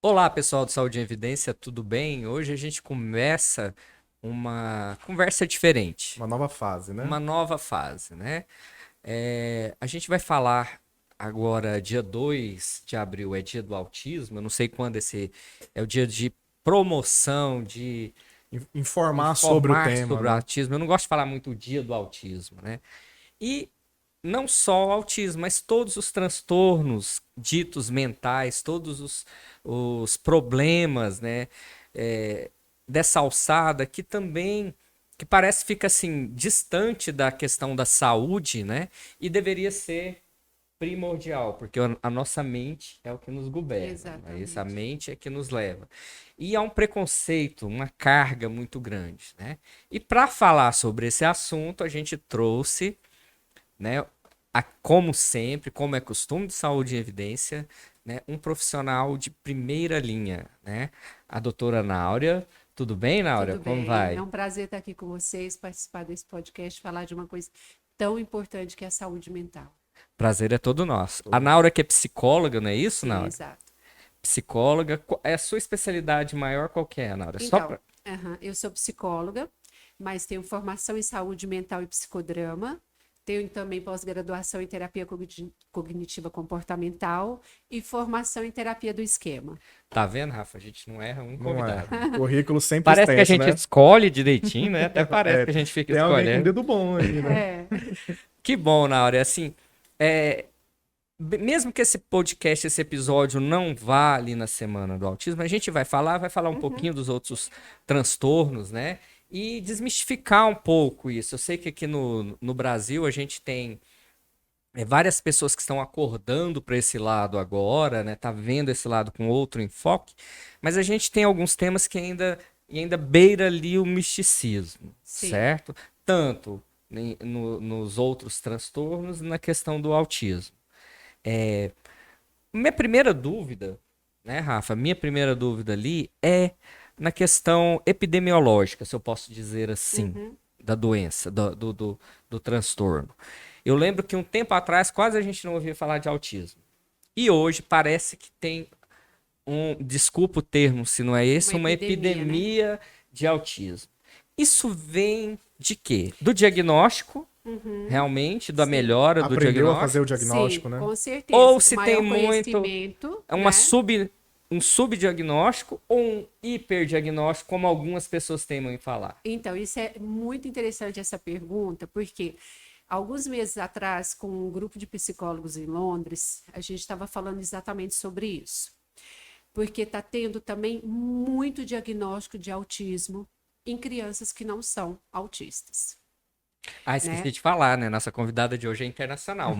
Olá, pessoal do Saúde em Evidência, tudo bem? Hoje a gente começa uma conversa diferente, Uma nova fase, né? uma nova fase, né? A gente vai falar agora, dia 2 de abril, é dia do autismo. Eu não sei quando esse é o dia de promoção, de Informar sobre o informar tema, sobre o né? autismo. Eu não gosto de falar muito o dia do autismo, né? E não só o autismo, mas todos os transtornos ditos mentais, todos os problemas, né, é, dessa alçada que também, que parece fica assim, distante da questão da saúde, né, e deveria ser primordial, porque a nossa mente é o que nos governa, né? Essa Exatamente. mente é que nos leva. E há um preconceito, uma carga muito grande, né? E para falar sobre esse assunto, a gente trouxe, né, como sempre, como é costume de saúde em evidência, né, um profissional de primeira linha, né? A doutora Náurea. Tudo bem, Náurea? Tudo Como bem? É vai? um prazer estar aqui com vocês, participar desse podcast, falar de uma coisa tão importante que é a saúde mental. Prazer é todo nosso. A Todo Náurea nosso. que é psicóloga, não é isso, Sim, Náurea? exato. Psicóloga. É a sua especialidade maior qual que é, Náurea? Só Então, pra... eu sou psicóloga, mas tenho formação em saúde mental e psicodrama. Tenho também pós-graduação em terapia cognitiva comportamental e formação em terapia do esquema. Tá vendo, Rafa? A gente não erra um Não é. convidado. Currículo sempre Parece que a extenso, gente né? escolhe direitinho, né? Até parece É, que a gente fica tem alguém com escolhendo. dedo bom aí, né? É, Que bom, Náurea. Assim, é, mesmo que esse podcast, esse episódio não vá ali na semana do autismo, a gente vai falar um uhum, pouquinho dos outros transtornos, né? E desmistificar um pouco isso. Eu sei que aqui no Brasil a gente tem várias pessoas que estão acordando para esse lado agora, né? Tá vendo esse lado com outro enfoque, mas a gente tem alguns temas que ainda beira ali o misticismo, sim. certo? Tanto nos outros transtornos, na questão do autismo. Minha primeira dúvida, né, Rafa? Minha primeira dúvida ali é na questão epidemiológica, se eu posso dizer assim, Uhum. da doença, do transtorno. Eu lembro que um tempo atrás quase a gente não ouvia falar de autismo. E hoje parece que tem desculpa o termo, se não é Uma esse, uma epidemia, né? epidemia de autismo. Isso vem de quê? Do diagnóstico, Uhum. realmente, da Sim. melhora do Aprendeu a fazer diagnóstico, o Sim, diagnóstico, né? com ou certeza. Do se tem maior muito conhecimento, é né? um subdiagnóstico ou um hiperdiagnóstico, como algumas pessoas temem em falar. Então, isso é muito interessante essa pergunta, porque alguns meses atrás, com um grupo de psicólogos em Londres, a gente estava falando exatamente sobre isso. Porque está tendo também muito diagnóstico de autismo em crianças que não são autistas, Ah, esqueci né? de falar, né? Nossa convidada de hoje é internacional.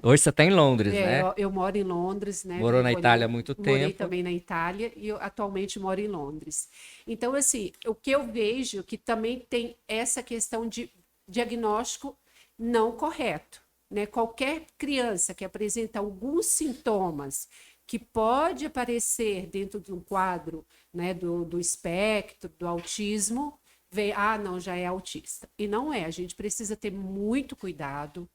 Hoje você está em Londres, É, né? eu moro em Londres, né? Morou na Itália há muito Morei tempo. também na Itália e eu atualmente moro em Londres. Então, assim, o que eu vejo que também tem essa questão de diagnóstico não correto, né? Qualquer criança que apresenta alguns sintomas que pode aparecer dentro de um quadro, né, do espectro, do autismo, vem, não, já é autista. E não é, a gente precisa ter muito cuidado,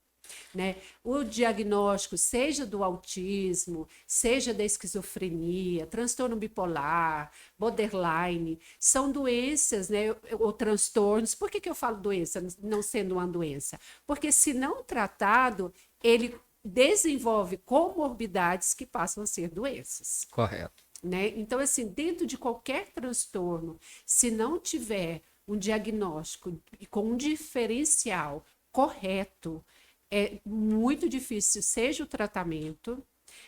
né? O diagnóstico, seja do autismo, seja da esquizofrenia, transtorno bipolar, borderline, são doenças, né, ou transtornos. Por que eu falo doença, não sendo uma doença? Porque, se não tratado, ele desenvolve comorbidades que passam a ser doenças. Correto. Né? Então, assim, dentro de qualquer transtorno, se não tiver um diagnóstico com um diferencial correto, é muito difícil, seja o tratamento,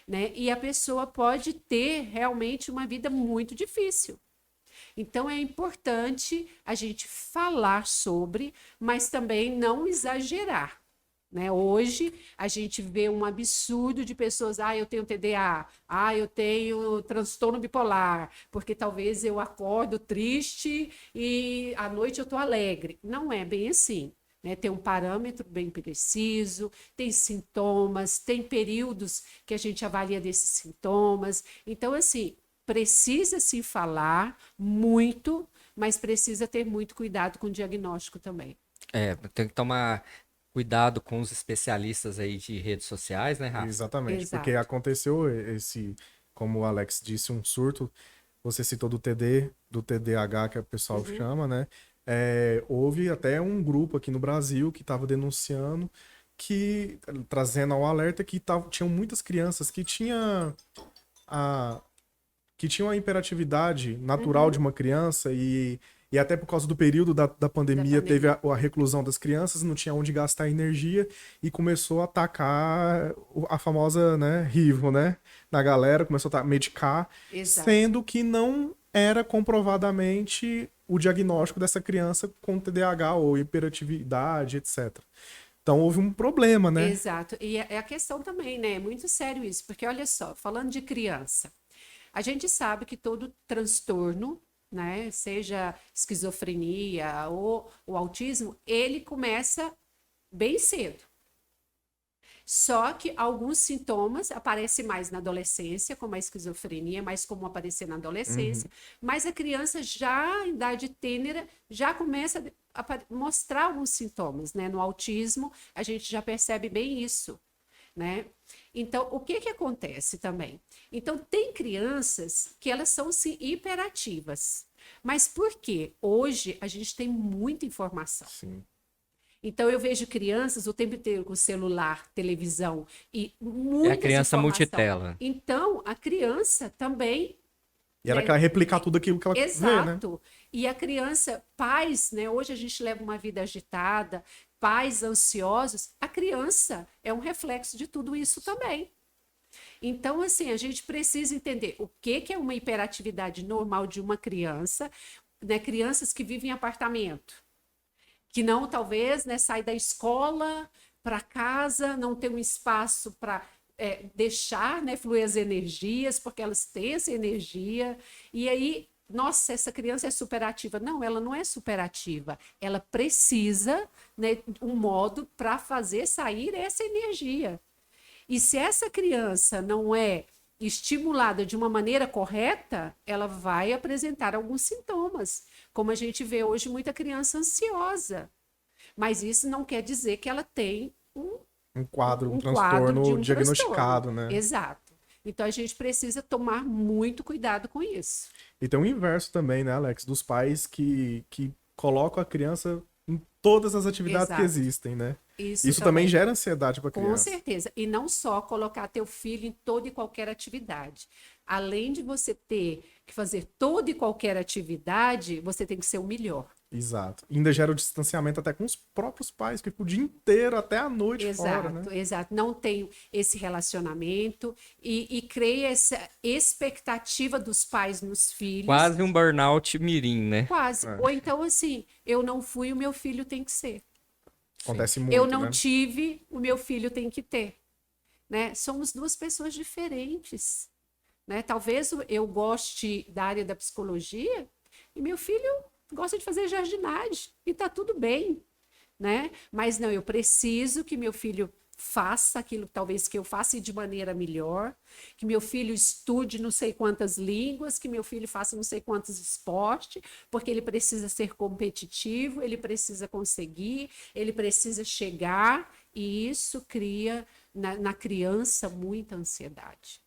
né? E a pessoa pode ter realmente uma vida muito difícil. Então é importante a gente falar sobre, mas também não exagerar. Né? Hoje a gente vê um absurdo de pessoas, eu tenho TDA, eu tenho transtorno bipolar, porque talvez eu acordo triste e à noite eu estou alegre. Não é bem assim. Né? Tem um parâmetro bem preciso, tem sintomas, tem períodos que a gente avalia desses sintomas. Então, assim, precisa se falar muito, mas precisa ter muito cuidado com o diagnóstico também. Tem que tomar cuidado com os especialistas aí de redes sociais, né, Rafa? Exatamente, porque Exato. aconteceu esse como o Alex disse, um surto. Você citou do do TDAH, que o pessoal chama, né? Houve até um grupo aqui no Brasil que estava denunciando, trazendo ao alerta que tinham muitas crianças a, que tinham a hiperatividade natural de uma criança e até por causa do período da pandemia teve a reclusão das crianças, não tinha onde gastar energia e começou a atacar a famosa, né, RIVO, né, na galera, começou a medicar, Exato. sendo que não era comprovadamente o diagnóstico dessa criança com TDAH ou hiperatividade, etc. Então houve um problema, né? Exato. E é a questão também, né? É muito sério isso, porque olha só, falando de criança, a gente sabe que todo transtorno, né, seja esquizofrenia ou o autismo, ele começa bem cedo. Só que alguns sintomas aparecem mais na adolescência, como a esquizofrenia, é mais comum aparecer na adolescência, mas a criança já em idade tênera já começa a mostrar alguns sintomas, né? No autismo, a gente já percebe bem isso, né? Então, o que acontece também? Então, tem crianças que elas são, sim, hiperativas. Mas por quê? Hoje, a gente tem muita informação. Sim. Então, eu vejo crianças o tempo inteiro com celular, televisão e muita É a criança multitela. Então, a criança também... E ela quer replicar tudo aquilo que ela vê, né? Exato. E a criança, pais, né? Hoje a gente leva uma vida agitada, pais ansiosos. A criança é um reflexo de tudo isso também. Então, assim, a gente precisa entender o que é uma hiperatividade normal de uma criança, né? Crianças que vivem em apartamento, que não, talvez, né, sai da escola para casa, não tem um espaço para deixar, né, fluir as energias, porque elas têm essa energia, e aí, nossa, essa criança é superativa. Não, ela não é superativa, ela precisa, né, um modo para fazer sair essa energia. E se essa criança não é estimulada de uma maneira correta, ela vai apresentar alguns sintomas, como a gente vê hoje muita criança ansiosa. Mas isso não quer dizer que ela tem um quadro, um quadro transtorno de um diagnosticado, transtorno. né? Exato. Então a gente precisa tomar muito cuidado com isso. E tem o inverso também, né, Alex? Dos pais que colocam a criança em todas as atividades que Exato. existem, né? Isso também gera ansiedade para a Com criança. certeza. E não só colocar teu filho em toda e qualquer atividade. Além de você ter que fazer toda e qualquer atividade, você tem que ser o melhor. Exato. E ainda gera o distanciamento até com os próprios pais, que ficam o dia inteiro, até a noite fora, né? Exato. Não tem esse relacionamento e cria essa expectativa dos pais nos filhos. Quase um burnout mirim, né? Quase. Ou então, assim, eu não fui, o meu filho tem que ser. Acontece muito, Eu não né? tive, o meu filho tem que ter. Né? Somos duas pessoas diferentes. Né? Talvez eu goste da área da psicologia e meu filho gosta de fazer jardinagem e está tudo bem. Né? Mas não, eu preciso que meu filho faça aquilo talvez que eu faça de maneira melhor, que meu filho estude não sei quantas línguas, que meu filho faça não sei quantos esportes, porque ele precisa ser competitivo, ele precisa conseguir, ele precisa chegar, e isso cria na criança muita ansiedade.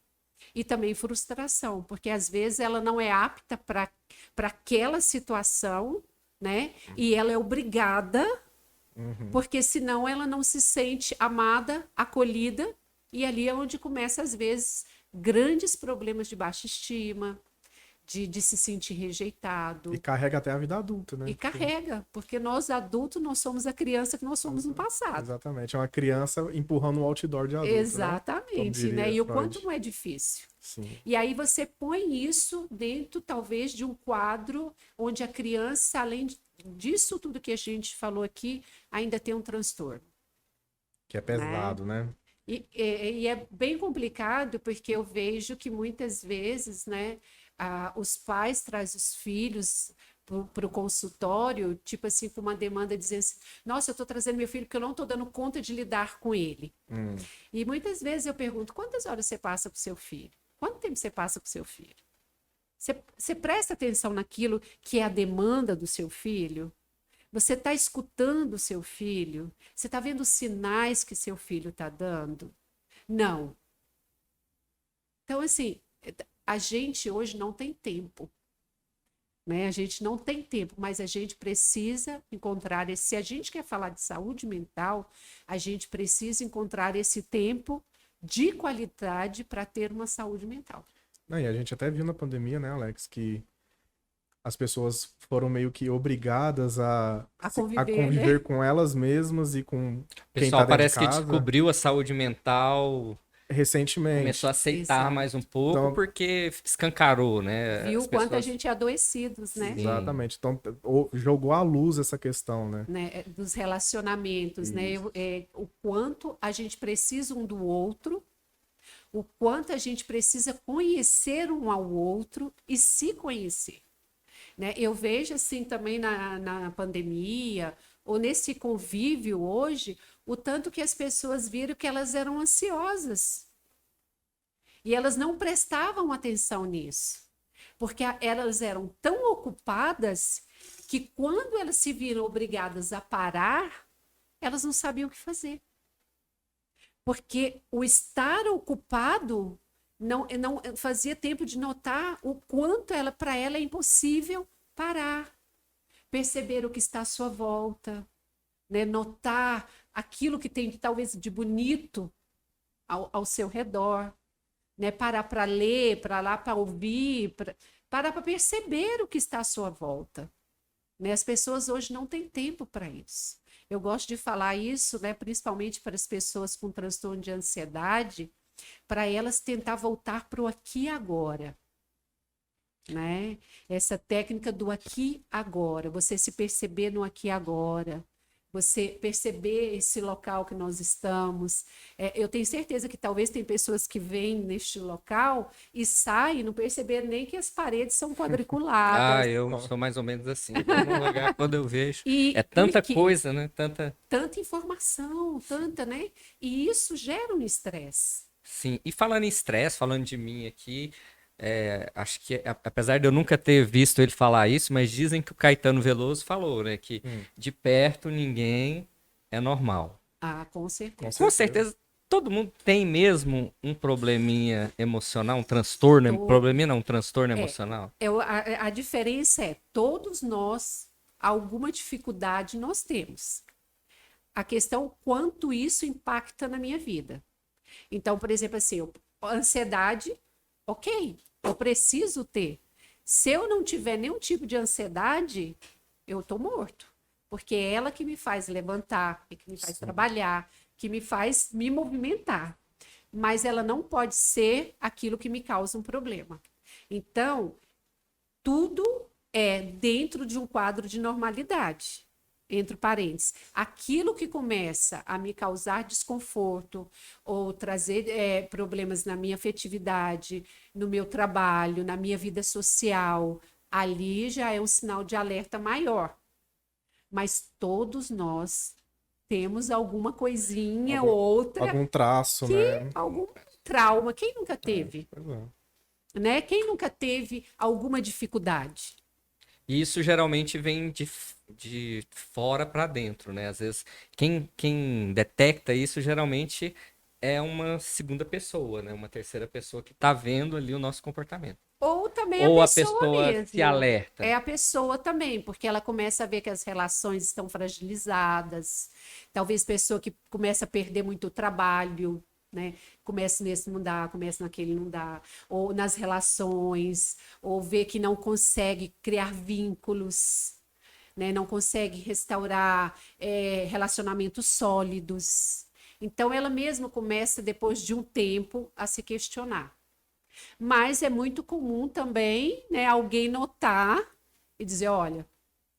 E também frustração, porque às vezes ela não é apta para aquela situação, né? E ela é obrigada, porque senão ela não se sente amada, acolhida, e ali é onde começa, às vezes, grandes problemas de baixa estima, de se sentir rejeitado. E carrega até a vida adulta, né? E carrega, porque nós adultos, nós somos a criança que nós somos no passado. Exatamente, é uma criança empurrando um outdoor de adulto, Exatamente, né? E o quanto não é difícil. Sim. E aí você põe isso dentro, talvez, de um quadro onde a criança, além disso tudo que a gente falou aqui, ainda tem um transtorno. Que é pesado, né? E é bem complicado, porque eu vejo que muitas vezes, né, os pais trazem os filhos para o consultório, tipo assim, com uma demanda dizendo assim, nossa, eu estou trazendo meu filho porque eu não estou dando conta de lidar com ele. E muitas vezes eu pergunto, quantas horas você passa com o seu filho? Quanto tempo você passa com o seu filho? Você presta atenção naquilo que é a demanda do seu filho? Você está escutando o seu filho? Você está vendo os sinais que seu filho está dando? Não. Então, assim, A gente hoje não tem tempo, né? A gente não tem tempo, mas a gente precisa encontrar esse. Se a gente quer falar de saúde mental, a gente precisa encontrar esse tempo de qualidade para ter uma saúde mental. Não, e a gente até viu na pandemia, né, Alex, que as pessoas foram meio que obrigadas a conviver, né? com elas mesmas e com O quem tá pessoal dentro de parece que casa descobriu a saúde mental, recentemente. começou a aceitar Exato. mais um pouco, Então, porque escancarou, né? Viu As o quanto a pessoas. gente é adoecidos, né? Sim. exatamente. Então, jogou à luz essa questão, né? Dos relacionamentos, né? Isso. O quanto a gente precisa um do outro, o quanto a gente precisa conhecer um ao outro e se conhecer, né? Eu vejo assim também na pandemia ou nesse convívio hoje, o tanto que as pessoas viram que elas eram ansiosas e elas não prestavam atenção nisso, porque elas eram tão ocupadas que quando elas se viram obrigadas a parar, elas não sabiam o que fazer. Porque o estar ocupado não fazia tempo de notar o quanto para ela é impossível parar, perceber o que está à sua volta, né? Notar aquilo que tem talvez de bonito ao seu redor, né? Parar para ler, para ouvir, parar para perceber o que está à sua volta. Né? As pessoas hoje não têm tempo para isso. Eu gosto de falar isso, né, principalmente para as pessoas com transtorno de ansiedade, para elas tentar voltar para o aqui e agora. Né? Essa técnica do aqui e agora, você se perceber no aqui e agora, você perceber esse local que nós estamos. Eu tenho certeza que talvez tem pessoas que vêm neste local e saem e não perceberam nem que as paredes são quadriculadas. Eu sou mais ou menos assim. Vou num lugar, quando eu vejo. E É por tanta quê? coisa, né? Tanta. Tanta informação, tanta, né? E isso gera um estresse. Sim. E falando em estresse, falando de mim aqui, acho que, apesar de eu nunca ter visto ele falar isso, mas dizem que o Caetano Veloso falou, né? Que de perto ninguém é normal. Ah, com certeza. Com certeza, todo mundo tem mesmo um probleminha emocional, um transtorno, probleminha não, um transtorno emocional. A diferença é, todos nós, alguma dificuldade nós temos. A questão é quanto isso impacta na minha vida. Então, por exemplo, assim, ansiedade, ok, eu preciso ter. Se eu não tiver nenhum tipo de ansiedade, eu tô morto. Porque é ela que me faz levantar, que me faz trabalhar, que me faz me movimentar. Mas ela não pode ser aquilo que me causa um problema. Então, tudo é dentro de um quadro de normalidade, entre parênteses. Aquilo que começa a me causar desconforto ou trazer problemas na minha afetividade, no meu trabalho, na minha vida social, ali já é um sinal de alerta maior. Mas todos nós temos alguma coisinha ou outra, algum traço, né? algum trauma. Quem nunca teve? Pois é. Né? Quem nunca teve alguma dificuldade? E isso geralmente vem de fora para dentro, né? Às vezes, quem detecta isso geralmente é uma segunda pessoa, né? Uma terceira pessoa que tá vendo ali o nosso comportamento. Ou também Ou a a pessoa pessoa mesmo. se alerta. É a pessoa também, porque ela começa a ver que as relações estão fragilizadas. Talvez pessoa que começa a perder muito trabalho, né? Começa nesse não dá, começa naquele não dá. Ou nas relações, ou vê que não consegue criar vínculos, né? Não consegue restaurar relacionamentos sólidos. Então, ela mesma começa, depois de um tempo, a se questionar. Mas é muito comum também, né, alguém notar e dizer, olha,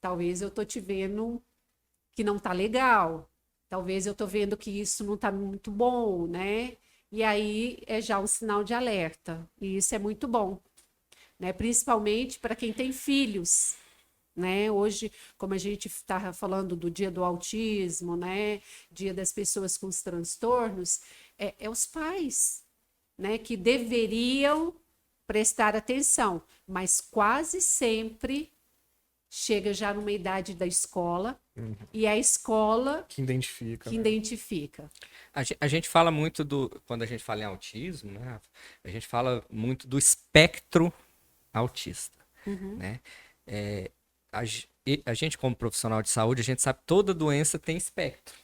talvez eu tô te vendo que não tá legal, talvez eu tô vendo que isso não tá muito bom, né? E aí é já um sinal de alerta, e isso é muito bom, né? Principalmente para quem tem filhos, né? Hoje, como a gente está falando do dia do autismo, né? Dia das pessoas com os transtornos, é os pais, né, que deveriam prestar atenção, mas quase sempre chega já numa idade da escola, e a escola Que identifica, que né? identifica. A gente fala muito quando a gente fala em autismo, né? A gente fala muito do espectro autista, né? É, a gente como profissional de saúde, a gente sabe que toda doença tem espectro.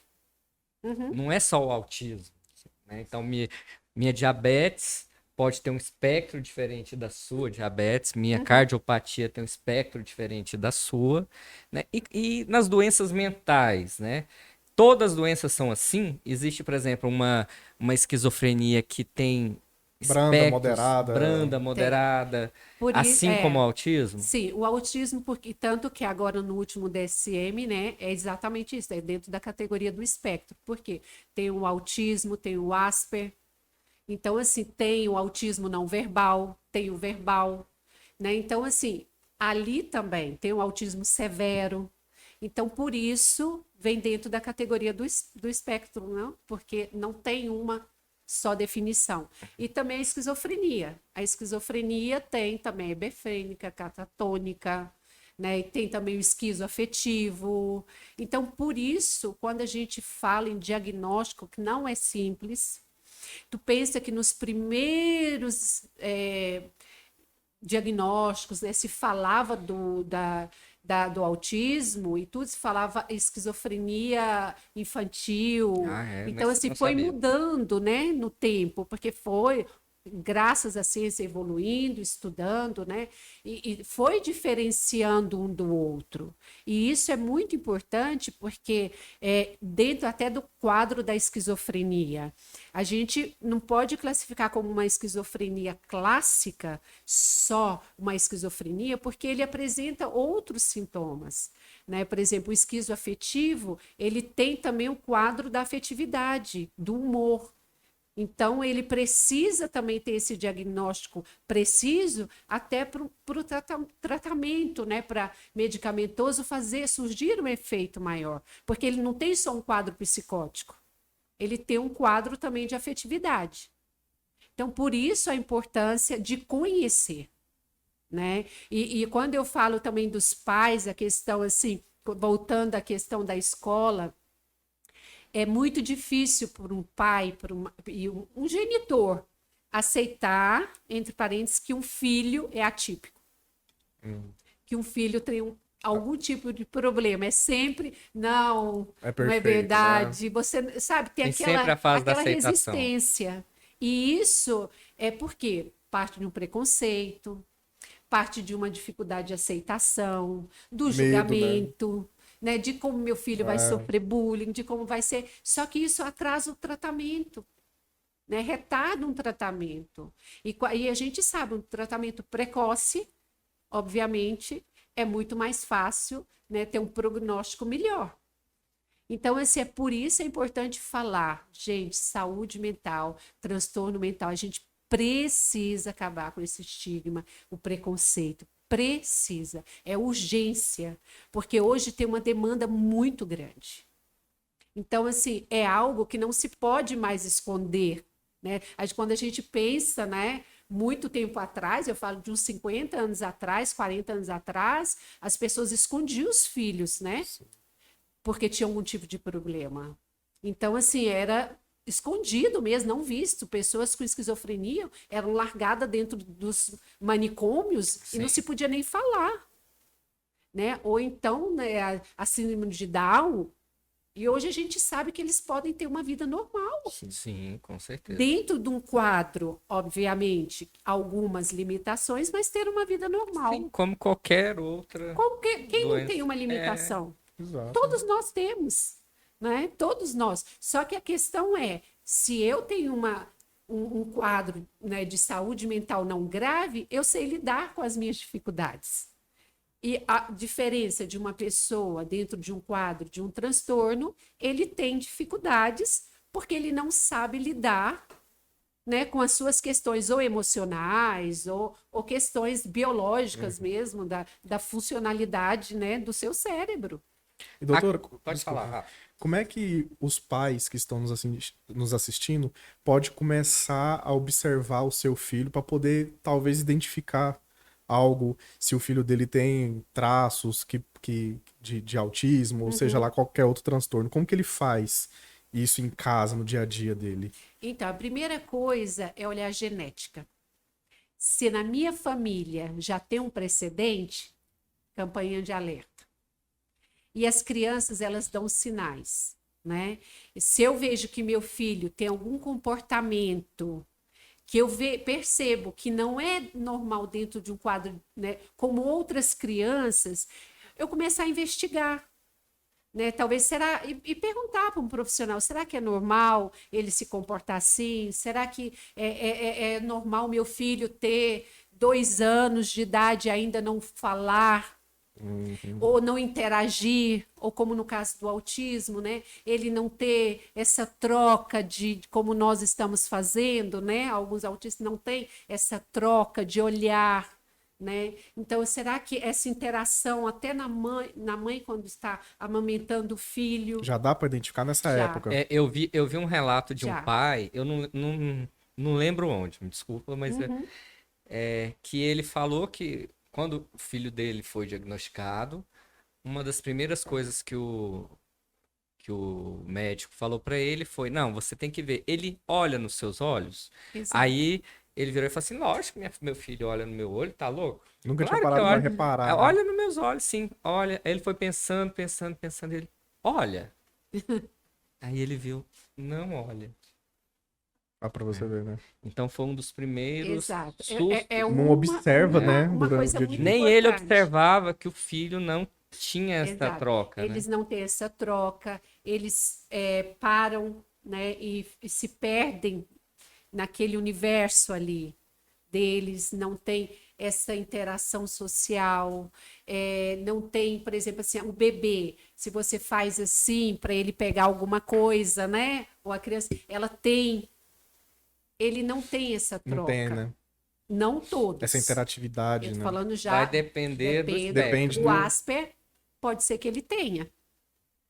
Não é só o autismo, né? Então, minha diabetes pode ter um espectro diferente da sua diabetes, minha cardiopatia tem um espectro diferente da sua, né? E nas doenças mentais, né? Todas as doenças são assim. Existe, por exemplo, uma esquizofrenia que tem Branda, espectros, moderada. branda, Tem. moderada, Por isso, assim como o autismo. sim, o autismo, porque tanto que agora no último DSM, né, é exatamente isso, é dentro da categoria do espectro. Por quê? Tem o autismo, tem o Asper. Então, assim, tem o autismo não verbal, tem o verbal, né? Então, assim, ali também tem o autismo severo. Então, por isso, vem dentro da categoria do espectro, não? Porque não tem uma só definição. E também a esquizofrenia. A esquizofrenia tem também hebefrênica, catatônica, né? E tem também o esquizoafetivo. Então, por isso, quando a gente fala em diagnóstico, que não é simples, tu pensa que nos primeiros diagnósticos, né, se falava do autismo e tudo se falava esquizofrenia infantil. Ah, é, Então, assim, não foi sabia. mudando, né, no tempo, porque foi graças à ciência evoluindo, estudando, né, e foi diferenciando um do outro. E isso é muito importante porque dentro até do quadro da esquizofrenia, a gente não pode classificar como uma esquizofrenia clássica, só uma esquizofrenia, porque ele apresenta outros sintomas, né? Por exemplo, o esquizoafetivo, ele tem também o quadro da afetividade, do humor. Então, ele precisa também ter esse diagnóstico preciso até para o tratamento, né? Para medicamentoso fazer surgir um efeito maior, porque ele não tem só um quadro psicótico, ele tem um quadro também de afetividade. Então, por isso a importância de conhecer, né? E quando eu falo também dos pais, a questão assim, voltando à questão da escola, é muito difícil para um pai, e um genitor aceitar, entre parênteses, que um filho é atípico, que um filho tem algum tipo de problema. É sempre, não, É não é perfeito, né? verdade. Você sabe, tem Tem sempre a fase da aquela aceitação. resistência. E isso é porque parte de um preconceito, parte de uma dificuldade de aceitação, do Medo, né? julgamento, né, de como meu filho vai É, sofrer bullying, de como vai ser. Só que isso atrasa o tratamento, né, retarda um tratamento. E a gente sabe, um tratamento precoce, obviamente, é muito mais fácil, né, ter um prognóstico melhor. Então, assim, é por isso é importante falar, gente, saúde mental, transtorno mental, a gente precisa acabar com esse estigma, o preconceito. Precisa, é urgência, porque hoje tem uma demanda muito grande. Então, assim, é algo que não se pode mais esconder, né? Quando a gente pensa, né, muito tempo atrás, eu falo de uns 50 anos atrás, 40 anos atrás, as pessoas escondiam os filhos, né? Porque tinha algum tipo de problema. Então, assim, era escondido mesmo, não visto. Pessoas com esquizofrenia eram largadas dentro dos manicômios e não Sim. se podia nem falar, né? Ou então, né, a síndrome de Down, e hoje a gente sabe que eles podem ter uma vida normal. Sim, com certeza. Dentro de um quadro, obviamente, algumas limitações, mas ter uma vida normal. Sim, como qualquer outra Quem não tem doença. uma É, limitação? exato. Todos nós temos, né? Todos nós. Só que a questão é, se eu tenho um quadro, né, de saúde mental não grave, eu sei lidar com as minhas dificuldades. E a diferença de uma pessoa dentro de um quadro de um transtorno, ele tem dificuldades porque ele não sabe lidar, né, com as suas questões ou emocionais ou questões biológicas mesmo, da funcionalidade, né, do seu cérebro. E doutora, pode falar, desculpa, Rafa. como é que os pais que estão nos assistindo pode começar a observar o seu filho para poder talvez identificar algo, se o filho dele tem traços de autismo, ou seja lá qualquer outro transtorno. Como que ele faz isso em casa, no dia a dia dele? Então, a primeira coisa é olhar a genética. Se na minha família já tem um precedente, campainha de alerta. E as crianças, elas dão sinais, né? Se eu vejo que meu filho tem algum comportamento que eu percebo que não é normal dentro de um quadro, né, como outras crianças, eu começo a investigar. Né? Talvez será e perguntar para um profissional, será que é normal ele se comportar assim? Será que é normal meu filho ter 2 anos de idade e ainda não falar ou não interagir, ou como no caso do autismo, né? Ele não ter essa troca de como nós estamos fazendo, né? Alguns autistas não têm essa troca de olhar. Né? Então, será que essa interação até na mãe quando está amamentando o filho? Já dá para identificar nessa Já. época. Eu vi um relato de um Já. pai, eu não lembro onde, me desculpa, mas que ele falou que quando o filho dele foi diagnosticado, uma das primeiras coisas que o médico falou pra ele foi: não, você tem que ver. Ele olha nos seus olhos. Exato. Aí ele virou e falou assim: lógico que meu filho olha no meu olho, tá louco? Nunca tinha Claro que parado para olha. reparar, né? Olha nos meus olhos, sim, olha. Aí ele foi pensando, ele, olha. Aí ele viu, não olha. Ah, para você ver, né? Então foi um dos primeiros Exato. sustos. Não observa, né, Uma durante coisa o dia a muito dia. Nem ele importante. observava que o filho não tinha essa Exato. troca, né? Eles não têm essa troca, eles param, né, e se perdem naquele universo ali deles, não tem essa interação social, não tem, por exemplo, assim, o bebê, se você faz assim para ele pegar alguma coisa, né? Ou a criança, ele não tem essa troca. Não tem, né? Não todos. Essa interatividade, Eu tô né? falando já. Vai depender do Depende espectro. O do... Asper pode ser que ele tenha.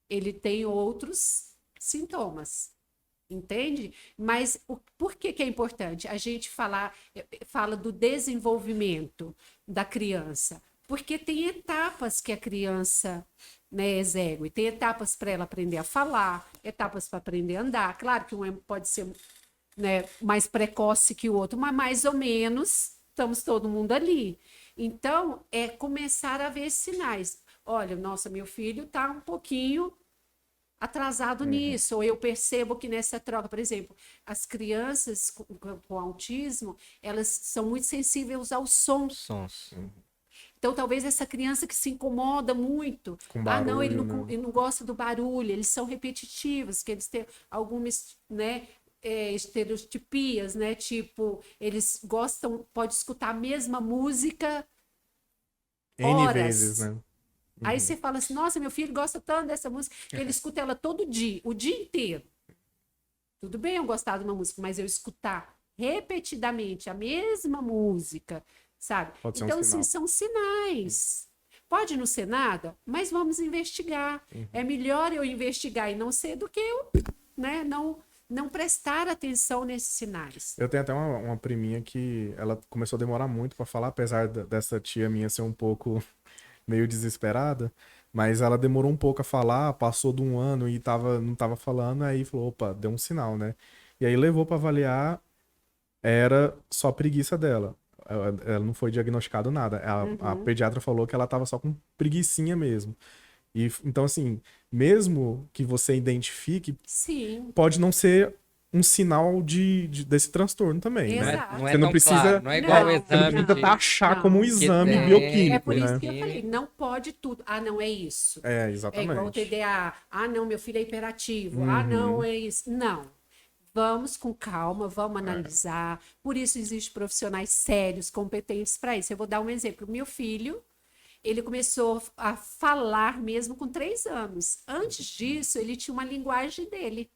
Ele tem outros sintomas. Entende? Mas por que é importante? A gente fala do desenvolvimento da criança. Porque tem etapas que a criança, né, exegue. Tem etapas para ela aprender a falar, etapas para aprender a andar. Claro que um pode ser, né, mais precoce que o outro, mas mais ou menos estamos todo mundo ali. Então, é começar a ver sinais. Olha, nossa, meu filho está um pouquinho atrasado nisso, ou eu percebo que nessa troca, por exemplo, as crianças com autismo, elas são muito sensíveis aos sons. Sons. Então, talvez essa criança que se incomoda muito, Com barulho, não, ele né? ele não gosta do barulho, eles são repetitivos, que eles têm algumas, né, estereotipias, né, tipo, eles gostam, pode escutar a mesma música N horas. vezes, né? Aí você fala assim, nossa, meu filho gosta tanto dessa música, que ele escuta ela todo dia, o dia inteiro. Tudo bem eu gostar de uma música, mas eu escutar repetidamente a mesma música, sabe? Pode ser um Então, sinal. assim, são sinais. Pode não ser nada, mas vamos investigar. É melhor eu investigar e não ser do que eu, né, não prestar atenção nesses sinais. Eu tenho até uma priminha que ela começou a demorar muito pra falar, apesar dessa tia minha ser um pouco meio desesperada, mas ela demorou um pouco a falar, passou de um ano e não tava falando, aí falou, opa, deu um sinal, né? E aí levou pra avaliar, era só preguiça dela. Ela não foi diagnosticado nada. A pediatra falou que ela tava só com preguicinha mesmo. E então, assim, mesmo que você identifique, Sim. pode não ser um sinal desse transtorno também, né? Exato. Não é Você não tão precisa- claro, não é igual o Não, Você não exame precisa de... taxar não. como um exame É bioquímico, É por isso né? que eu falei, não pode tudo. Ah, não é isso. É, É igual o exatamente. TDA. Ah, não, meu filho é hiperativo. Ah, não, é isso. Não. Vamos com calma, vamos analisar. Por isso existem profissionais sérios, competentes para isso. Eu vou dar um exemplo. Meu filho, ele começou a falar mesmo com 3 anos. Antes disso, ele tinha uma linguagem dele.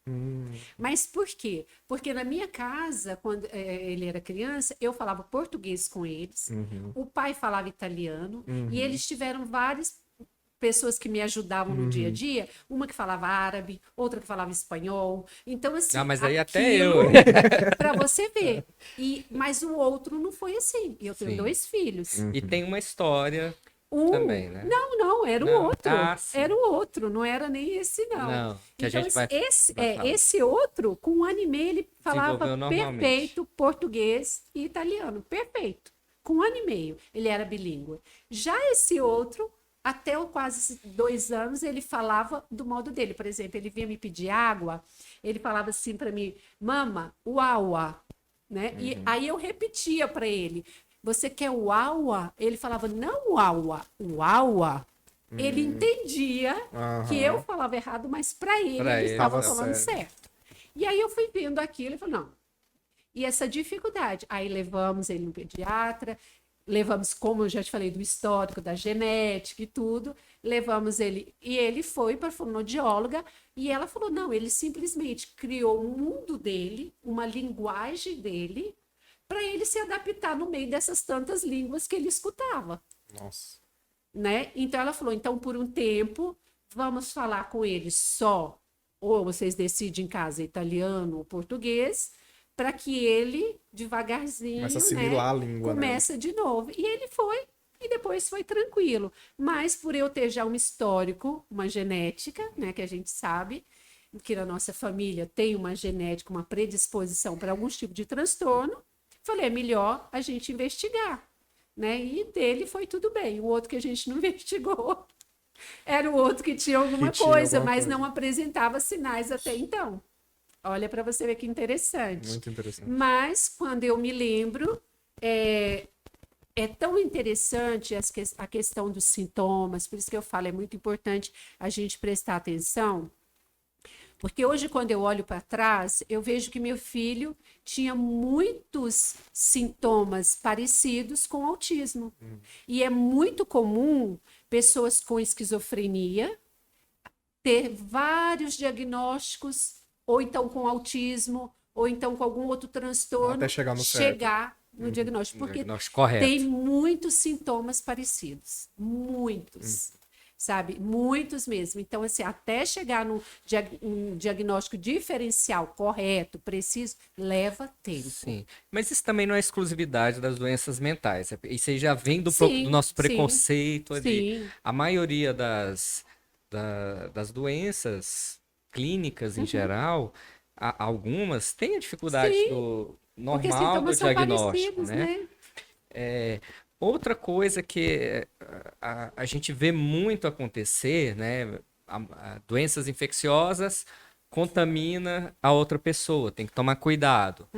Mas por quê? Porque na minha casa, quando ele era criança, eu falava português com eles. O pai falava italiano. E eles tiveram vários pessoas que me ajudavam no dia a dia, uma que falava árabe, outra que falava espanhol. Então, assim, mas aí até eu. Para você ver. Mas o outro não foi assim. Eu tenho Sim. 2 filhos. E tem uma história também, né? Não, era o Não. outro. Sim. Era o outro, não era nem esse, não. Não, que então, a gente vai falar. esse outro, com 1 ano e meio, ele falava Desenvolveu normalmente. perfeito português e italiano. Perfeito. Com 1 ano e meio, ele era bilíngue. Já esse outro, até quase 2 anos, ele falava do modo dele. Por exemplo, ele vinha me pedir água, ele falava assim para mim, mama, uaua, né? E aí eu repetia para ele, você quer uaua? Ele falava, não uaua, uaua. Ele entendia que eu falava errado, mas para ele ele estava falando certo. E aí eu fui vendo aquilo e falei, não. E essa dificuldade. Aí levamos ele no pediatra, levamos, como eu já te falei, do histórico, da genética e tudo, levamos ele, e ele foi para a fonoaudióloga, e ela falou, não, ele simplesmente criou um mundo dele, uma linguagem dele, para ele se adaptar no meio dessas tantas línguas que ele escutava. Nossa. Né? Então ela falou, então por um tempo, vamos falar com ele só, ou vocês decidem em casa, italiano ou português, para que ele, devagarzinho, começa a assimilar a língua, começa de novo. E ele foi, e depois foi tranquilo. Mas por eu ter já um histórico, uma genética, né, que a gente sabe, que na nossa família tem uma genética, uma predisposição para algum tipo de transtorno, falei, é melhor a gente investigar. Né? E dele foi tudo bem. O outro que a gente não investigou era o outro que tinha alguma coisa, mas não apresentava sinais até então. Olha para você ver que interessante. Muito interessante. Mas, quando eu me lembro, é tão interessante a questão dos sintomas, por isso que eu falo, é muito importante a gente prestar atenção, porque hoje, quando eu olho para trás, eu vejo que meu filho tinha muitos sintomas parecidos com autismo. E é muito comum pessoas com esquizofrenia ter vários diagnósticos, ou então com autismo, ou então com algum outro transtorno, até chegar no diagnóstico, porque correto. tem muitos sintomas parecidos, muitos, sabe? Muitos mesmo. Então, assim, até chegar num diagnóstico diferencial correto, preciso, leva tempo. Sim, mas isso também não é exclusividade das doenças mentais. Isso aí já vem do nosso preconceito ali. A maioria das doenças clínicas em geral, algumas têm a dificuldade do normal do diagnóstico, né? Outra coisa que a gente vê muito acontecer, né? Doenças infecciosas contamina a outra pessoa, tem que tomar cuidado.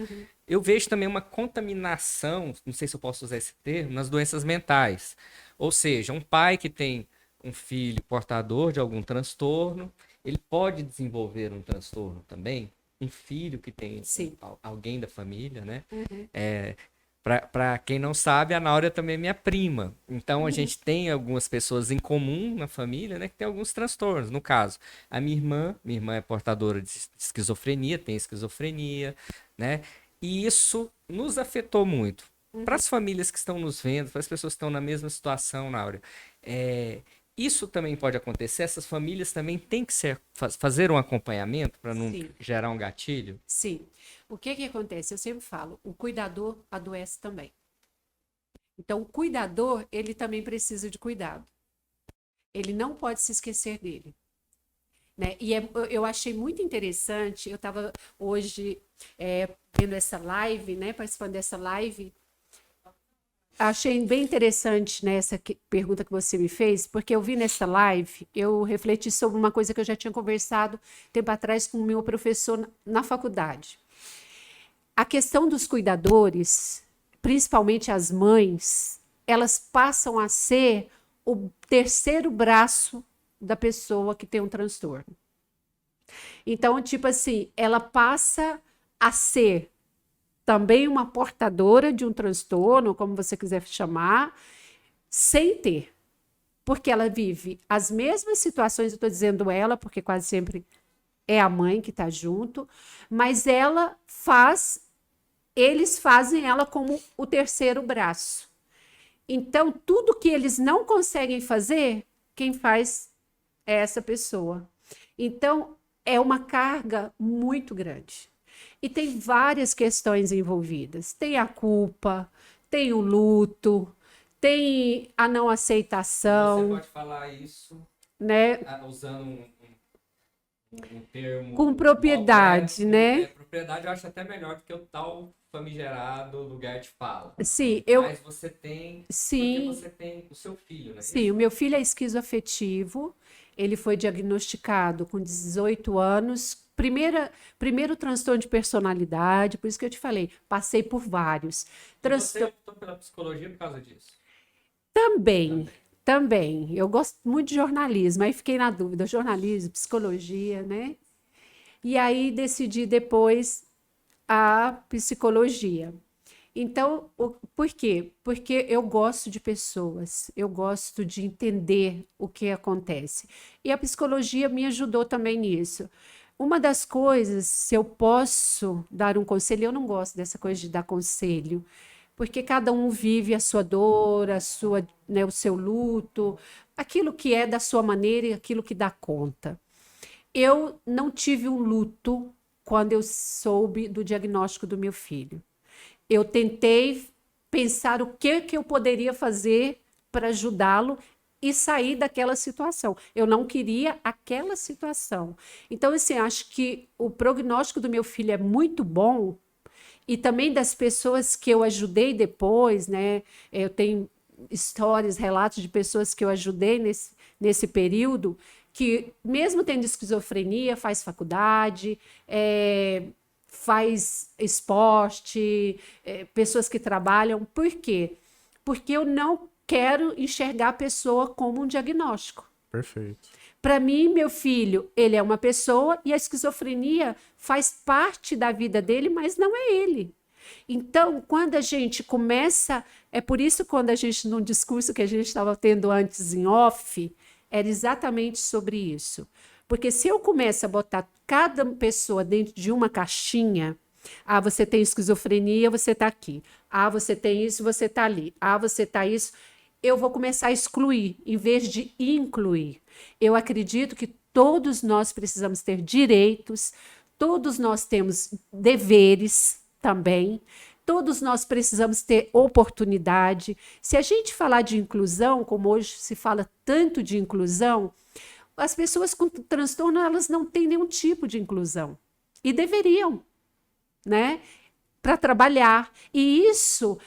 Eu vejo também uma contaminação, não sei se eu posso usar esse termo, nas doenças mentais. Ou seja, um pai que tem um filho portador de algum transtorno, ele pode desenvolver um transtorno também. Um filho que tem alguém da família, né? Para quem não sabe, a Náurea também é minha prima. Então, a gente tem algumas pessoas em comum na família, né, que tem alguns transtornos. No caso, a minha irmã é portadora de esquizofrenia, tem esquizofrenia, né? E isso nos afetou muito. Para as famílias que estão nos vendo, para as pessoas que estão na mesma situação, Náurea, isso também pode acontecer? Essas famílias também têm que fazer um acompanhamento para não gerar um gatilho? Sim. O que acontece? Eu sempre falo, o cuidador adoece também. Então, o cuidador, ele também precisa de cuidado. Ele não pode se esquecer dele. Né? E eu achei muito interessante, eu estava hoje vendo essa live, né, participando dessa live, achei bem interessante, né, essa pergunta que você me fez, porque eu vi nessa live, eu refleti sobre uma coisa que eu já tinha conversado tempo atrás com o meu professor na faculdade. A questão dos cuidadores, principalmente as mães, elas passam a ser o terceiro braço da pessoa que tem um transtorno. Então, tipo assim, ela passa a ser também uma portadora de um transtorno, como você quiser chamar, sem ter. Porque ela vive as mesmas situações, eu estou dizendo ela, porque quase sempre é a mãe que está junto, mas eles fazem ela como o terceiro braço. Então, tudo que eles não conseguem fazer, quem faz é essa pessoa. Então, é uma carga muito grande. E tem várias questões envolvidas. Tem a culpa, tem o luto, tem a não Você aceitação, pode falar isso né? usando um termo Com propriedade, moderno, né? propriedade eu acho até melhor do que o tal famigerado lugar de fala. Sim, Mas você tem, porque sim, você tem o seu filho, né? sim, o meu filho é esquizoafetivo. Ele foi diagnosticado com 18 anos. Primeiro transtorno de personalidade, por isso que eu te falei, passei por vários. E você optou pela psicologia por causa disso? Também, também. Eu gosto muito de jornalismo, aí fiquei na dúvida, jornalismo, psicologia, né? E aí decidi depois a psicologia. Então, por quê? Porque eu gosto de pessoas, eu gosto de entender o que acontece. E a psicologia me ajudou também nisso. Uma das coisas, se eu posso dar um conselho, eu não gosto dessa coisa de dar conselho, porque cada um vive a sua dor, a sua, né, o seu luto, aquilo que é da sua maneira e aquilo que dá conta. Eu não tive um luto quando eu soube do diagnóstico do meu filho. Eu tentei pensar o que eu poderia fazer para ajudá-lo e sair daquela situação. Eu não queria aquela situação. Então, assim, acho que o prognóstico do meu filho é muito bom e também das pessoas que eu ajudei depois, né? Eu tenho histórias, relatos de pessoas que eu ajudei nesse período, que mesmo tendo esquizofrenia, faz faculdade, faz esporte, pessoas que trabalham. Por quê? Porque eu não quero enxergar a pessoa como um diagnóstico. Perfeito. Para mim, meu filho, ele é uma pessoa e a esquizofrenia faz parte da vida dele, mas não é ele. Então, quando a gente começa, é por isso quando a gente, num discurso que a gente estava tendo antes em off, era exatamente sobre isso. Porque se eu começo a botar cada pessoa dentro de uma caixinha, você tem esquizofrenia, você está aqui. Você tem isso, você está ali. Você está isso. Eu vou começar a excluir, em vez de incluir. Eu acredito que todos nós precisamos ter direitos, todos nós temos deveres também, todos nós precisamos ter oportunidade. Se a gente falar de inclusão, como hoje se fala tanto de inclusão, as pessoas com transtorno, elas não têm nenhum tipo de inclusão. E deveriam, né? Para trabalhar. E isso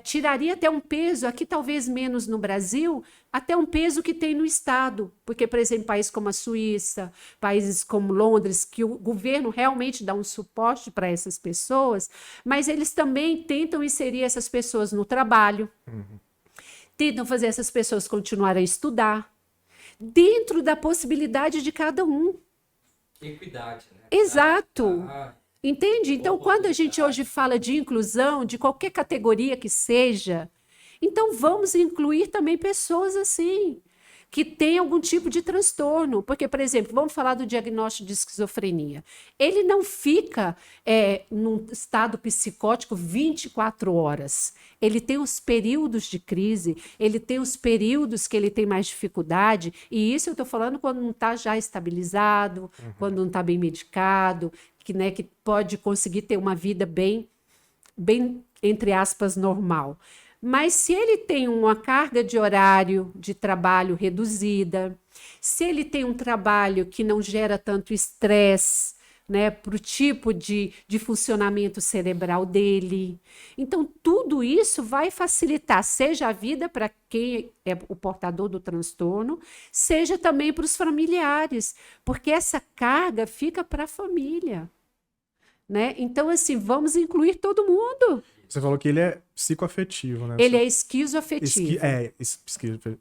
tiraria até um peso, aqui talvez menos no Brasil, até um peso que tem no Estado. Porque, por exemplo, países como a Suíça, países como Londres, que o governo realmente dá um suporte para essas pessoas, mas eles também tentam inserir essas pessoas no trabalho, tentam fazer essas pessoas continuarem a estudar, dentro da possibilidade de cada um. Equidade, né? Exato. Entende? Então, quando a gente hoje fala de inclusão, de qualquer categoria que seja, então vamos incluir também pessoas assim, que têm algum tipo de transtorno. Porque, por exemplo, vamos falar do diagnóstico de esquizofrenia. Ele não fica num estado psicótico 24 horas. Ele tem os períodos de crise, ele tem os períodos que ele tem mais dificuldade, e isso eu estou falando quando não está já estabilizado, quando não está bem medicado, que pode conseguir ter uma vida bem, entre aspas, normal. Mas se ele tem uma carga de horário de trabalho reduzida, se ele tem um trabalho que não gera tanto estresse, né, para o tipo de funcionamento cerebral dele. Então, tudo isso vai facilitar, seja a vida para quem é o portador do transtorno, seja também para os familiares, porque essa carga fica para a família. Né? Então, assim, vamos incluir todo mundo. Você falou que ele é psicoafetivo, né? Ele é esquizoafetivo.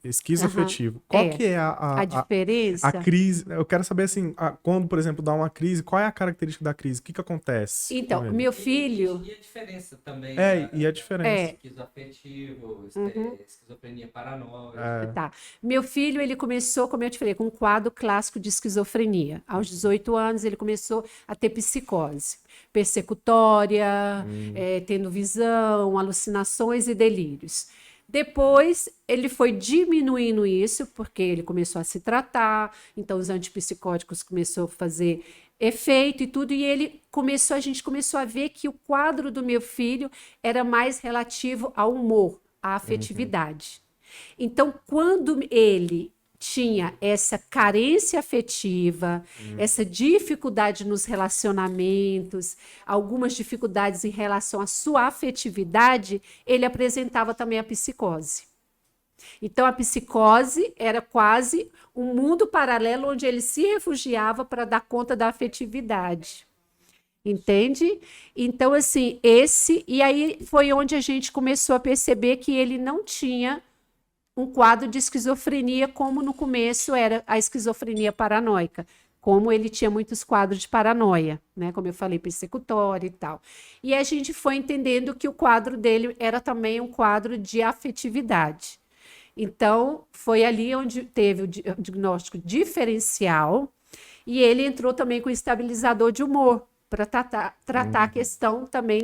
Esquizoafetivo. Qual que é a diferença? A crise? Eu quero saber, assim, quando, por exemplo, dá uma crise, qual é a característica da crise? O que acontece? Então, meu filho... E a diferença também. E a diferença. Esquizoafetivo, esquizofrenia paranoide. Tá. Meu filho, ele começou, como eu te falei, com um quadro clássico de esquizofrenia. Aos 18 anos, ele começou a ter psicose persecutória, tendo visão, alucinações e delírios. Depois ele foi diminuindo isso, porque ele começou a se tratar, então os antipsicóticos começou a fazer efeito e tudo, e a gente começou a ver que o quadro do meu filho era mais relativo ao humor, à afetividade. Então, quando ele tinha essa carência afetiva, essa dificuldade nos relacionamentos, algumas dificuldades em relação à sua afetividade, ele apresentava também a psicose. Então, a psicose era quase um mundo paralelo onde ele se refugiava para dar conta da afetividade. Entende? Então, assim, e aí foi onde a gente começou a perceber que ele não tinha um quadro de esquizofrenia, como no começo era a esquizofrenia paranoica, como ele tinha muitos quadros de paranoia, né? Como eu falei, persecutória e tal. E a gente foi entendendo que o quadro dele era também um quadro de afetividade. Então, foi ali onde teve o diagnóstico diferencial e ele entrou também com estabilizador de humor para tratar a questão também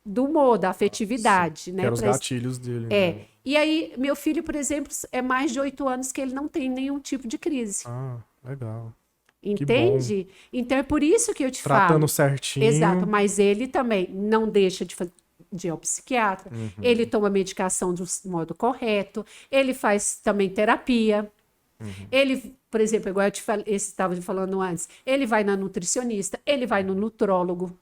do humor, da afetividade. Né? Que eram os gatilhos dele. Né? E aí, meu filho, por exemplo, é mais de 8 anos que ele não tem nenhum tipo de crise. Ah, legal. Entende? Então, é por isso que eu te Tratando falo. certinho. Exato, mas ele também não deixa de ir ao psiquiatra, ele toma medicação do modo correto, ele faz também terapia, ele, por exemplo, igual eu estava falando antes, ele vai na nutricionista, ele vai no nutrólogo.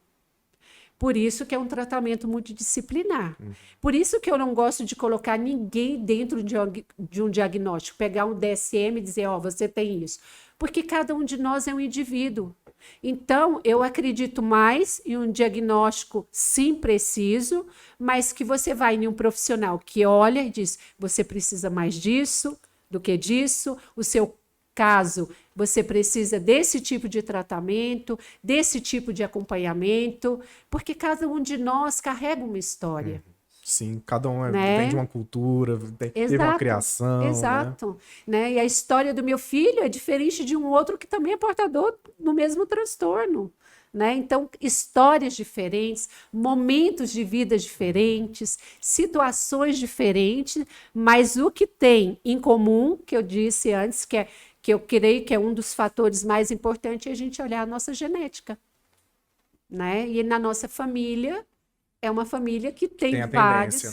Por isso que é um tratamento multidisciplinar. Por isso que eu não gosto de colocar ninguém dentro de um diagnóstico, pegar um DSM e dizer, você tem isso. Porque cada um de nós é um indivíduo. Então, eu acredito mais em um diagnóstico, sim, preciso, mas que você vai em um profissional que olha e diz, você precisa mais disso do que disso, o seu caso, você precisa desse tipo de tratamento, desse tipo de acompanhamento, porque cada um de nós carrega uma história. Sim, cada um né? vem de uma cultura, teve uma criação. Exato. Né? E a história do meu filho é diferente de um outro que também é portador do mesmo transtorno. Né? Então, histórias diferentes, momentos de vida diferentes, situações diferentes, mas o que tem em comum, que eu disse antes, que eu creio que é um dos fatores mais importantes, é a gente olhar a nossa genética. Né? E na nossa família, é uma família que tem vários,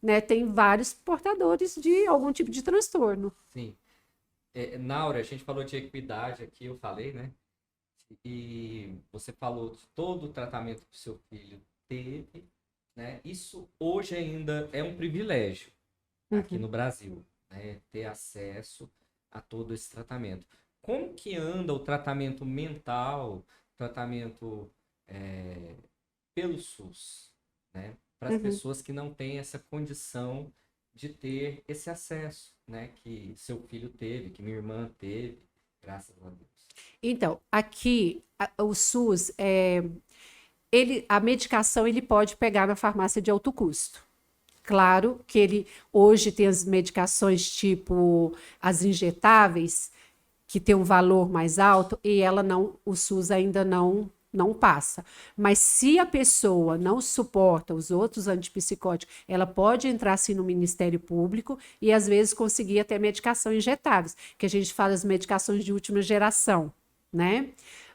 né? Tem vários portadores de algum tipo de transtorno. Sim. Naura, a gente falou de equidade aqui, eu falei, né? E você falou de todo o tratamento que o seu filho teve, né? Isso hoje ainda é um privilégio aqui no Brasil, né? Ter acesso a todo esse tratamento. Como que anda o tratamento mental, tratamento pelo SUS, né? Para as pessoas que não têm essa condição de ter esse acesso, né? Que seu filho teve, que minha irmã teve, graças a Deus. Então, aqui, o SUS, a medicação ele pode pegar na farmácia de alto custo. Claro que ele hoje tem as medicações tipo as injetáveis, que tem um valor mais alto, e o SUS ainda não passa. Mas se a pessoa não suporta os outros antipsicóticos, ela pode entrar assim no Ministério Público e às vezes conseguir até medicação injetáveis, que a gente fala as medicações de última geração, né?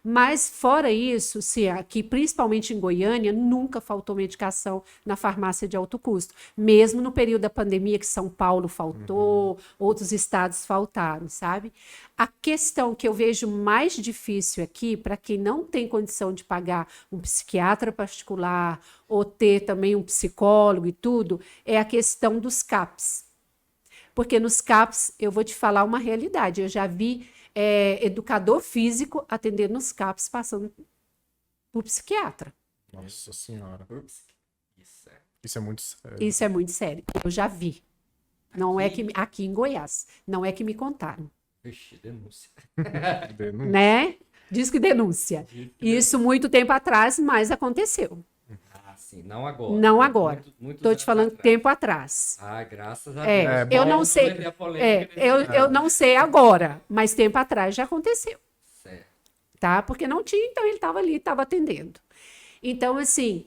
Mas fora isso, aqui principalmente em Goiânia, nunca faltou medicação na farmácia de alto custo. Mesmo no período da pandemia que São Paulo faltou, outros estados faltaram, sabe? A questão que eu vejo mais difícil aqui, para quem não tem condição de pagar um psiquiatra particular ou ter também um psicólogo e tudo, é a questão dos CAPs. Porque nos CAPs, eu vou te falar uma realidade, eu já vi educador físico atendendo nos CAPs, passando por psiquiatra. Nossa Senhora. Isso é muito sério. Isso é muito sério. Eu já vi. Não é que aqui em Goiás. Não é que me contaram. Vixe, denúncia. Né? Diz que denúncia. Isso muito tempo atrás, mas aconteceu. Sim, não agora. Não agora. Estou te falando tempo atrás. Graças a Deus. Eu não sei. Eu não sei agora, mas tempo atrás já aconteceu. Certo. Tá? Porque não tinha, então ele estava ali, estava atendendo. Então, assim,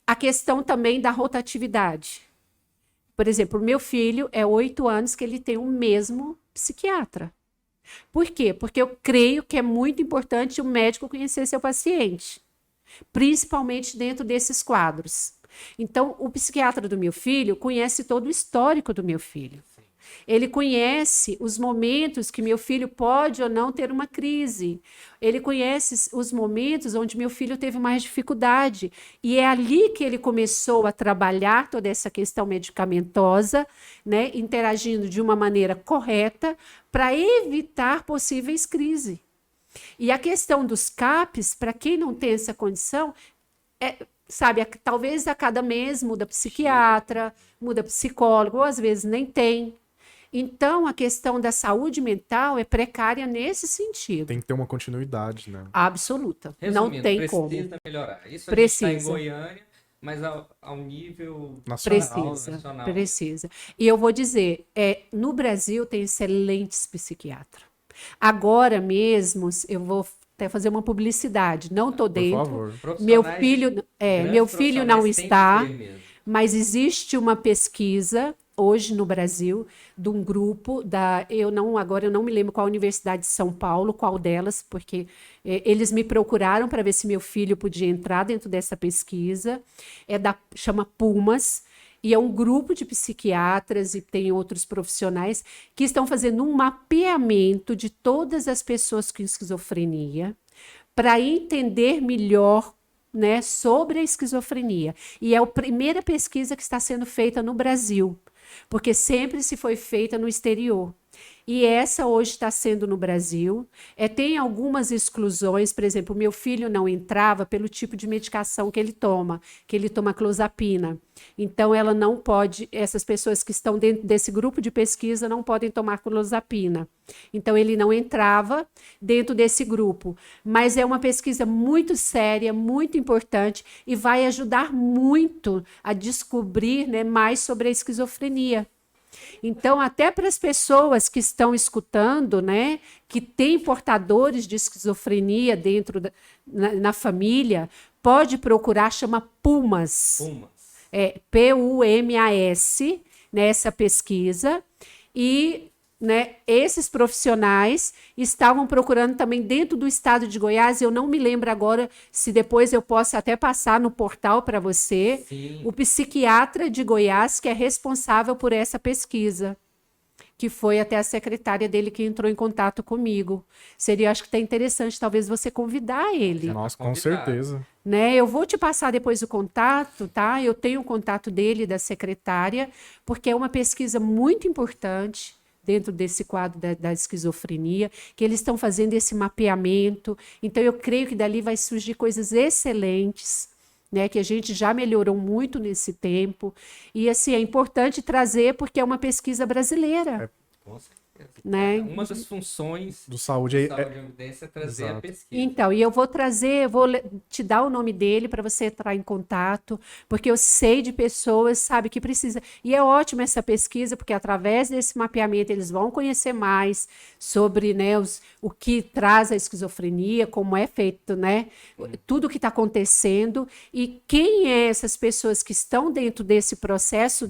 a questão também da rotatividade. Por exemplo, o meu filho é 8 anos que ele tem o mesmo psiquiatra. Por quê? Porque eu creio que é muito importante o médico conhecer seu paciente, principalmente dentro desses quadros. Então, o psiquiatra do meu filho conhece todo o histórico do meu filho. Ele conhece os momentos que meu filho pode ou não ter uma crise. Ele conhece os momentos onde meu filho teve mais dificuldade. E é ali que ele começou a trabalhar toda essa questão medicamentosa, né, interagindo de uma maneira correta para evitar possíveis crises. E a questão dos CAPs, para quem não tem essa condição, sabe, talvez a cada mês muda psiquiatra, muda psicólogo, ou às vezes nem tem. Então, a questão da saúde mental é precária nesse sentido. Tem que ter uma continuidade, né? Absoluta. Resumindo, Não tem como. precisa melhorar. Isso a gente Precisa. está em Goiânia, mas ao nível Nacional. nacional. Precisa. E eu vou dizer, no Brasil tem excelentes psiquiatras. Agora mesmo, eu vou até fazer uma publicidade. Não estou Por dentro. favor. Meu Profissionais, filho, grandes meu filho não profissionais têm que está. ter mesmo. Mas existe uma pesquisa hoje no Brasil de um grupo agora eu não me lembro qual Universidade de São Paulo, qual delas, porque eles me procuraram para ver se meu filho podia entrar dentro dessa pesquisa. Chama Pumas. E é um grupo de psiquiatras e tem outros profissionais que estão fazendo um mapeamento de todas as pessoas com esquizofrenia para entender melhor, né, sobre a esquizofrenia. E é a primeira pesquisa que está sendo feita no Brasil, porque sempre se foi feita no exterior. E essa hoje está sendo no Brasil. Tem algumas exclusões, por exemplo, meu filho não entrava pelo tipo de medicação que ele toma clozapina. Então, ela não pode, essas pessoas que estão dentro desse grupo de pesquisa não podem tomar clozapina. Então, ele não entrava dentro desse grupo. Mas é uma pesquisa muito séria, muito importante e vai ajudar muito a descobrir, né, mais sobre a esquizofrenia. Então, até para as pessoas que estão escutando, né, que têm portadores de esquizofrenia dentro na família, pode procurar, chama Pumas. Pumas, né, essa pesquisa. E, né, esses profissionais estavam procurando também dentro do estado de Goiás, eu não me lembro agora se depois eu posso até passar no portal para você, Sim. o psiquiatra de Goiás que é responsável por essa pesquisa, que foi até a secretária dele que entrou em contato comigo. Seria, acho que tá interessante, talvez você convidar ele. Nossa, com convidado. certeza. Né? Eu vou te passar depois o contato, tá? Eu tenho o contato dele, da secretária, porque é uma pesquisa muito importante dentro desse quadro da esquizofrenia, que eles estão fazendo esse mapeamento. Então, eu creio que dali vai surgir coisas excelentes, né, que a gente já melhorou muito nesse tempo. E, assim, é importante trazer porque é uma pesquisa brasileira. Com certeza. Né? Uma das funções Do saúde da saúde e evidência é trazer a Exato. pesquisa. Então, e eu vou trazer, te dar o nome dele para você entrar em contato, porque eu sei de pessoas, sabe, que precisa. E é ótimo essa pesquisa, porque através desse mapeamento eles vão conhecer mais sobre, né, o que traz a esquizofrenia, como é feito, né, tudo o que está acontecendo e quem é essas pessoas que estão dentro desse processo,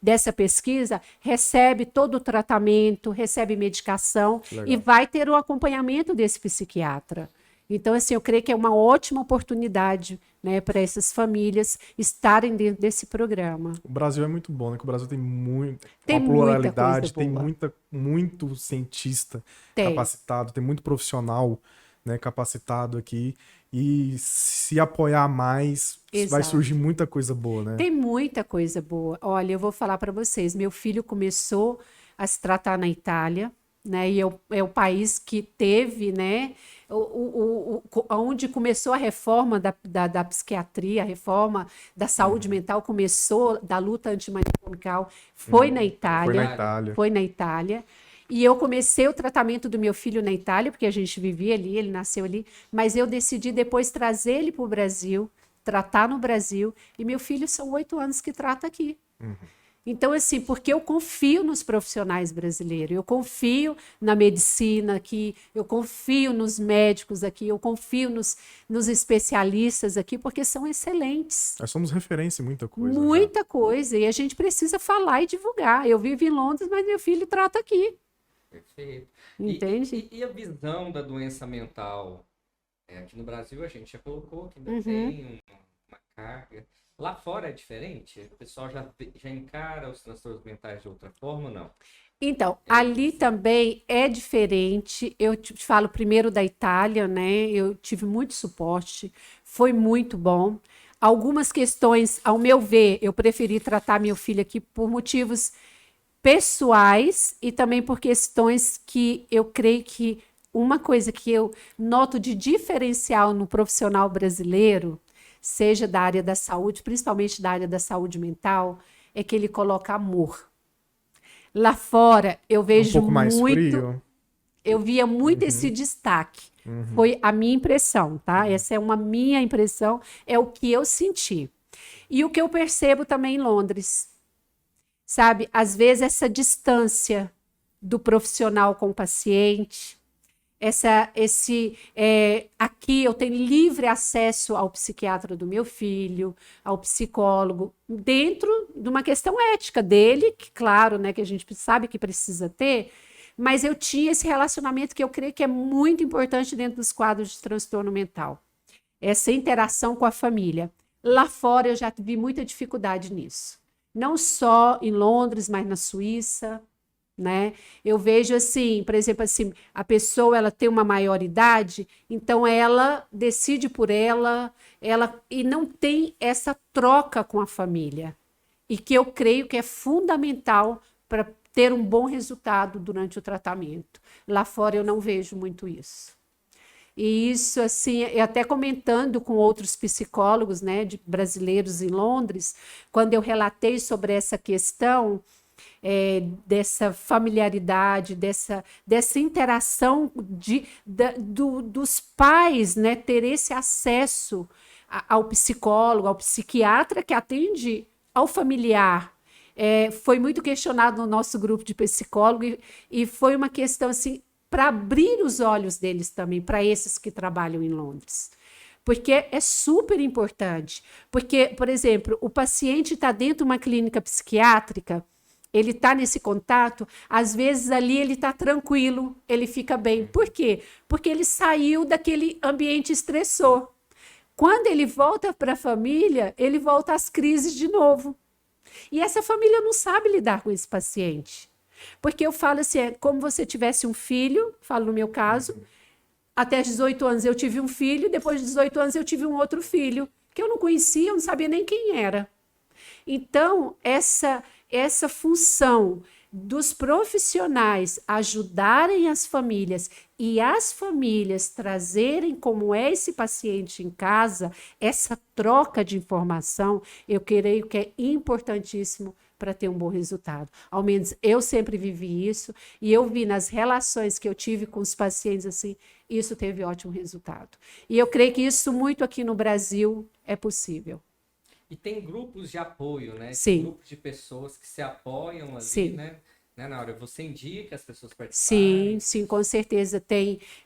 dessa pesquisa, recebe todo o tratamento, recebe medicação e vai ter o acompanhamento desse psiquiatra. Então, assim, eu creio que é uma ótima oportunidade, né, para essas famílias estarem dentro desse programa. O Brasil é muito bom, né? Que o Brasil tem uma Tem pluralidade, muita coisa boa. muito cientista Tem. capacitado, tem muito profissional, né, capacitado aqui. E se apoiar mais, vai Exato. surgir muita coisa boa, né? Tem muita coisa boa. Olha, eu vou falar para vocês. Meu filho começou a se tratar na Itália, né? E é o país que teve, né? Onde começou a reforma da psiquiatria, a reforma da saúde mental, começou da luta antimanicomial, foi na Itália. Foi na Itália. Foi na Itália. E eu comecei o tratamento do meu filho na Itália, porque a gente vivia ali, ele nasceu ali, mas eu decidi depois trazer ele para o Brasil, tratar no Brasil, e meu filho são 8 anos que trata aqui. Então, assim, porque eu confio nos profissionais brasileiros, eu confio na medicina aqui, eu confio nos médicos aqui, eu confio nos especialistas aqui, porque são excelentes. Nós somos referência em muita coisa já. Muita coisa, e a gente precisa falar e divulgar. Eu vivo em Londres, mas meu filho trata aqui. Perfeito. Entende? E a visão da doença mental? Aqui no Brasil a gente já colocou que ainda Uhum. tem uma carga. Lá fora é diferente? O pessoal já encara os transtornos mentais de outra forma ou não? Então, ali também é diferente. Eu te falo primeiro da Itália, né? Eu tive muito suporte, foi muito bom. Algumas questões, ao meu ver, eu preferi tratar meu filho aqui por motivos pessoais e também por questões que eu creio que uma coisa que eu noto de diferencial no profissional brasileiro, seja da área da saúde, principalmente da área da saúde mental, é que ele coloca amor. Lá fora, eu vejo pouco mais muito, frio. eu via muito esse destaque. Foi a minha impressão, tá? Essa é uma minha impressão, é o que eu senti. E o que eu percebo também em Londres, sabe? Às vezes essa distância do profissional com o paciente, aqui eu tenho livre acesso ao psiquiatra do meu filho, ao psicólogo, dentro de uma questão ética dele, que claro, né, que a gente sabe que precisa ter, mas eu tinha esse relacionamento que eu creio que é muito importante dentro dos quadros de transtorno mental. Essa interação com a família. Lá fora eu já vi muita dificuldade nisso. Não só em Londres, mas na Suíça, né? Eu vejo assim, por exemplo, assim, a pessoa ela tem uma maioridade, então ela decide por ela e não tem essa troca com a família. E que eu creio que é fundamental para ter um bom resultado durante o tratamento. Lá fora eu não vejo muito isso. E isso, assim, eu até comentando com outros psicólogos, né, de brasileiros em Londres, quando eu relatei sobre essa questão, dessa familiaridade, dessa interação dos pais, né, ter esse acesso ao psicólogo, ao psiquiatra que atende ao familiar. Foi muito questionado no nosso grupo de psicólogo e foi uma questão assim para abrir os olhos deles também, para esses que trabalham em Londres. Porque é super importante. Porque, por exemplo, o paciente está dentro de uma clínica psiquiátrica, ele está nesse contato, às vezes ali ele está tranquilo, ele fica bem. Por quê? Porque ele saiu daquele ambiente estressor. Quando ele volta para a família, ele volta às crises de novo. E essa família não sabe lidar com esse paciente. Porque eu falo assim, é como se você tivesse um filho, falo no meu caso, até 18 anos eu tive um filho, depois de 18 anos eu tive um outro filho, que eu não conhecia, eu não sabia nem quem era. Então, essa função dos profissionais ajudarem as famílias e as famílias trazerem como é esse paciente em casa, essa troca de informação, eu creio que é importantíssimo para ter um bom resultado. Ao menos eu sempre vivi isso e eu vi nas relações que eu tive com os pacientes assim, isso teve ótimo resultado. E eu creio que isso muito aqui no Brasil é possível. E tem grupos de apoio, né? Sim. Tem grupos de pessoas que se apoiam ali, Sim. né? Na hora, você indica as pessoas Sim, participarem? sim, com certeza.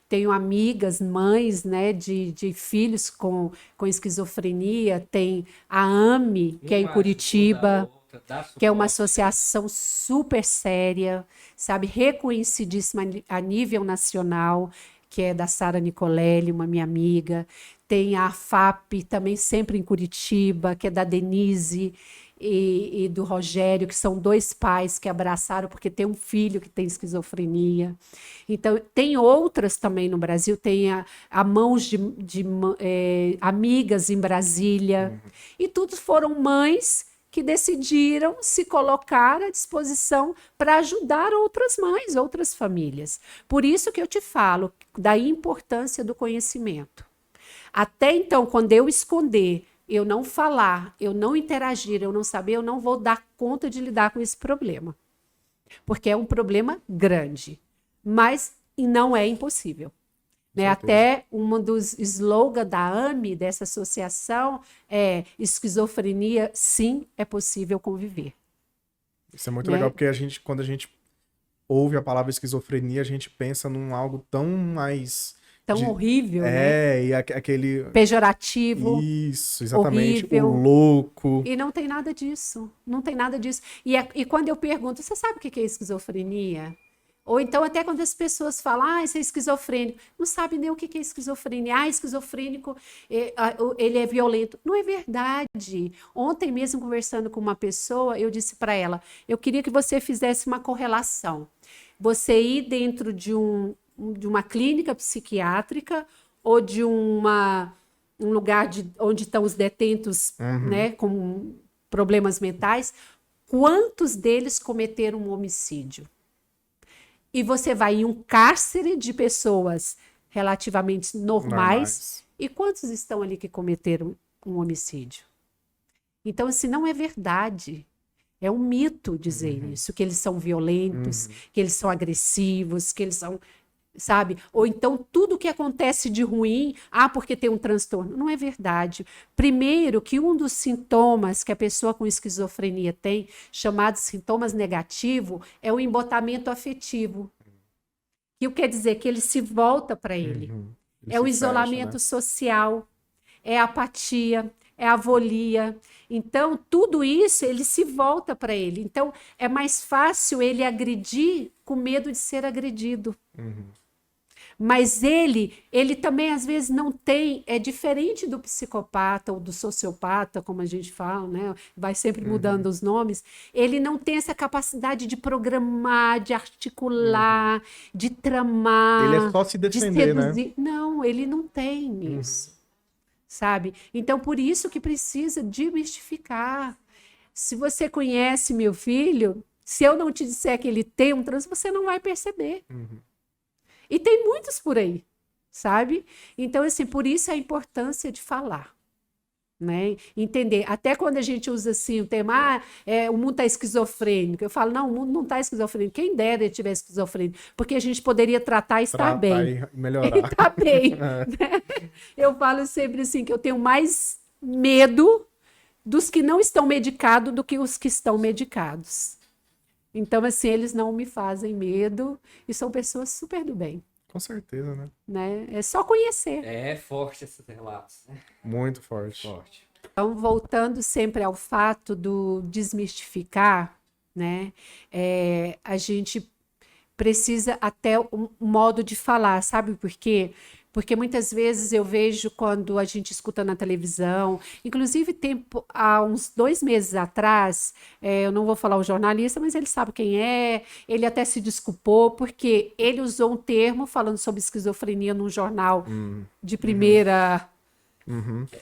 Tenho amigas, mães, né, de filhos com esquizofrenia. Tem a AME, que é em Uma ajuda a Curitiba, outra, dá que é uma suporte. associação super séria, sabe, reconhecidíssima a nível nacional, que é da Sara Nicolelli, uma minha amiga. Tem a FAP, também sempre em Curitiba, que é da Denise e do Rogério, que são dois pais que abraçaram porque tem um filho que tem esquizofrenia. Então, tem outras também no Brasil, tem a Mãos de Amigas em Brasília. E todos foram mães que decidiram se colocar à disposição para ajudar outras mães, outras famílias. Por isso que eu te falo da importância do conhecimento. Até então, quando eu esconder, eu não falar, eu não interagir, eu não saber, eu não vou dar conta de lidar com esse problema. Porque é um problema grande, mas não é impossível. Né? Até um dos slogans da AME, dessa associação, é esquizofrenia, sim, é possível conviver. Isso é muito né? legal, porque quando a gente ouve a palavra esquizofrenia, a gente pensa num algo tão mais Tão horrível, né? e aquele Pejorativo, isso, exatamente, o horrível. louco. E não tem nada disso. Não tem nada disso. E quando eu pergunto, você sabe o que é esquizofrenia? Ou então, até quando as pessoas falam, ah, isso é esquizofrênico, não sabe nem o que é esquizofrenia. Ah, esquizofrênico, ele é violento. Não é verdade. Ontem mesmo, conversando com uma pessoa, eu disse para ela, eu queria que você fizesse uma correlação. Você ir dentro de uma clínica psiquiátrica ou de um lugar onde estão os detentos, né, com problemas mentais, quantos deles cometeram um homicídio? E você vai em um cárcere de pessoas relativamente normais, e quantos estão ali que cometeram um homicídio? Então, assim, não é verdade. É um mito dizer isso, que eles são violentos, que eles são agressivos, que eles são, sabe? Ou então tudo que acontece de ruim, porque tem um transtorno. Não é verdade. Primeiro, que um dos sintomas que a pessoa com esquizofrenia tem, chamados sintomas negativos, é o embotamento afetivo. Que o quer dizer que ele se volta para ele. É o isolamento social, é a apatia, é a avolia. Então, tudo isso, ele se volta para ele. Então, é mais fácil ele agredir com medo de ser agredido. Mas ele também, às vezes, não tem, é diferente do psicopata ou do sociopata, como a gente fala, né? Vai sempre mudando os nomes. Ele não tem essa capacidade de programar, de articular, de tramar, Ele é só se de defender, né? seduzir. Não, ele não tem isso, sabe? Então, por isso que precisa desmistificar. Se você conhece meu filho, se eu não te disser que ele tem um transtorno, você não vai perceber. E tem muitos por aí, sabe? Então, assim, por isso a importância de falar, né? Entender. Até quando a gente usa assim o tema, o mundo está esquizofrênico. Eu falo, não, o mundo não está esquizofrênico. Quem dera ele tivesse esquizofrênico, porque a gente poderia tratar e estar bem. E melhorar. Está bem. Né? Eu falo sempre assim, que eu tenho mais medo dos que não estão medicados do que os que estão medicados. Então, assim, eles não me fazem medo e são pessoas super do bem. Com certeza, Né? É só conhecer. É forte esses relatos, né? Muito forte. Forte. Então, voltando sempre ao fato do desmistificar, né? A gente precisa até um modo de falar, sabe por quê? Porque muitas vezes eu vejo quando a gente escuta na televisão, inclusive há uns 2 meses atrás, eu não vou falar o jornalista, mas ele sabe quem é, ele até se desculpou, porque ele usou um termo falando sobre esquizofrenia num jornal de primeira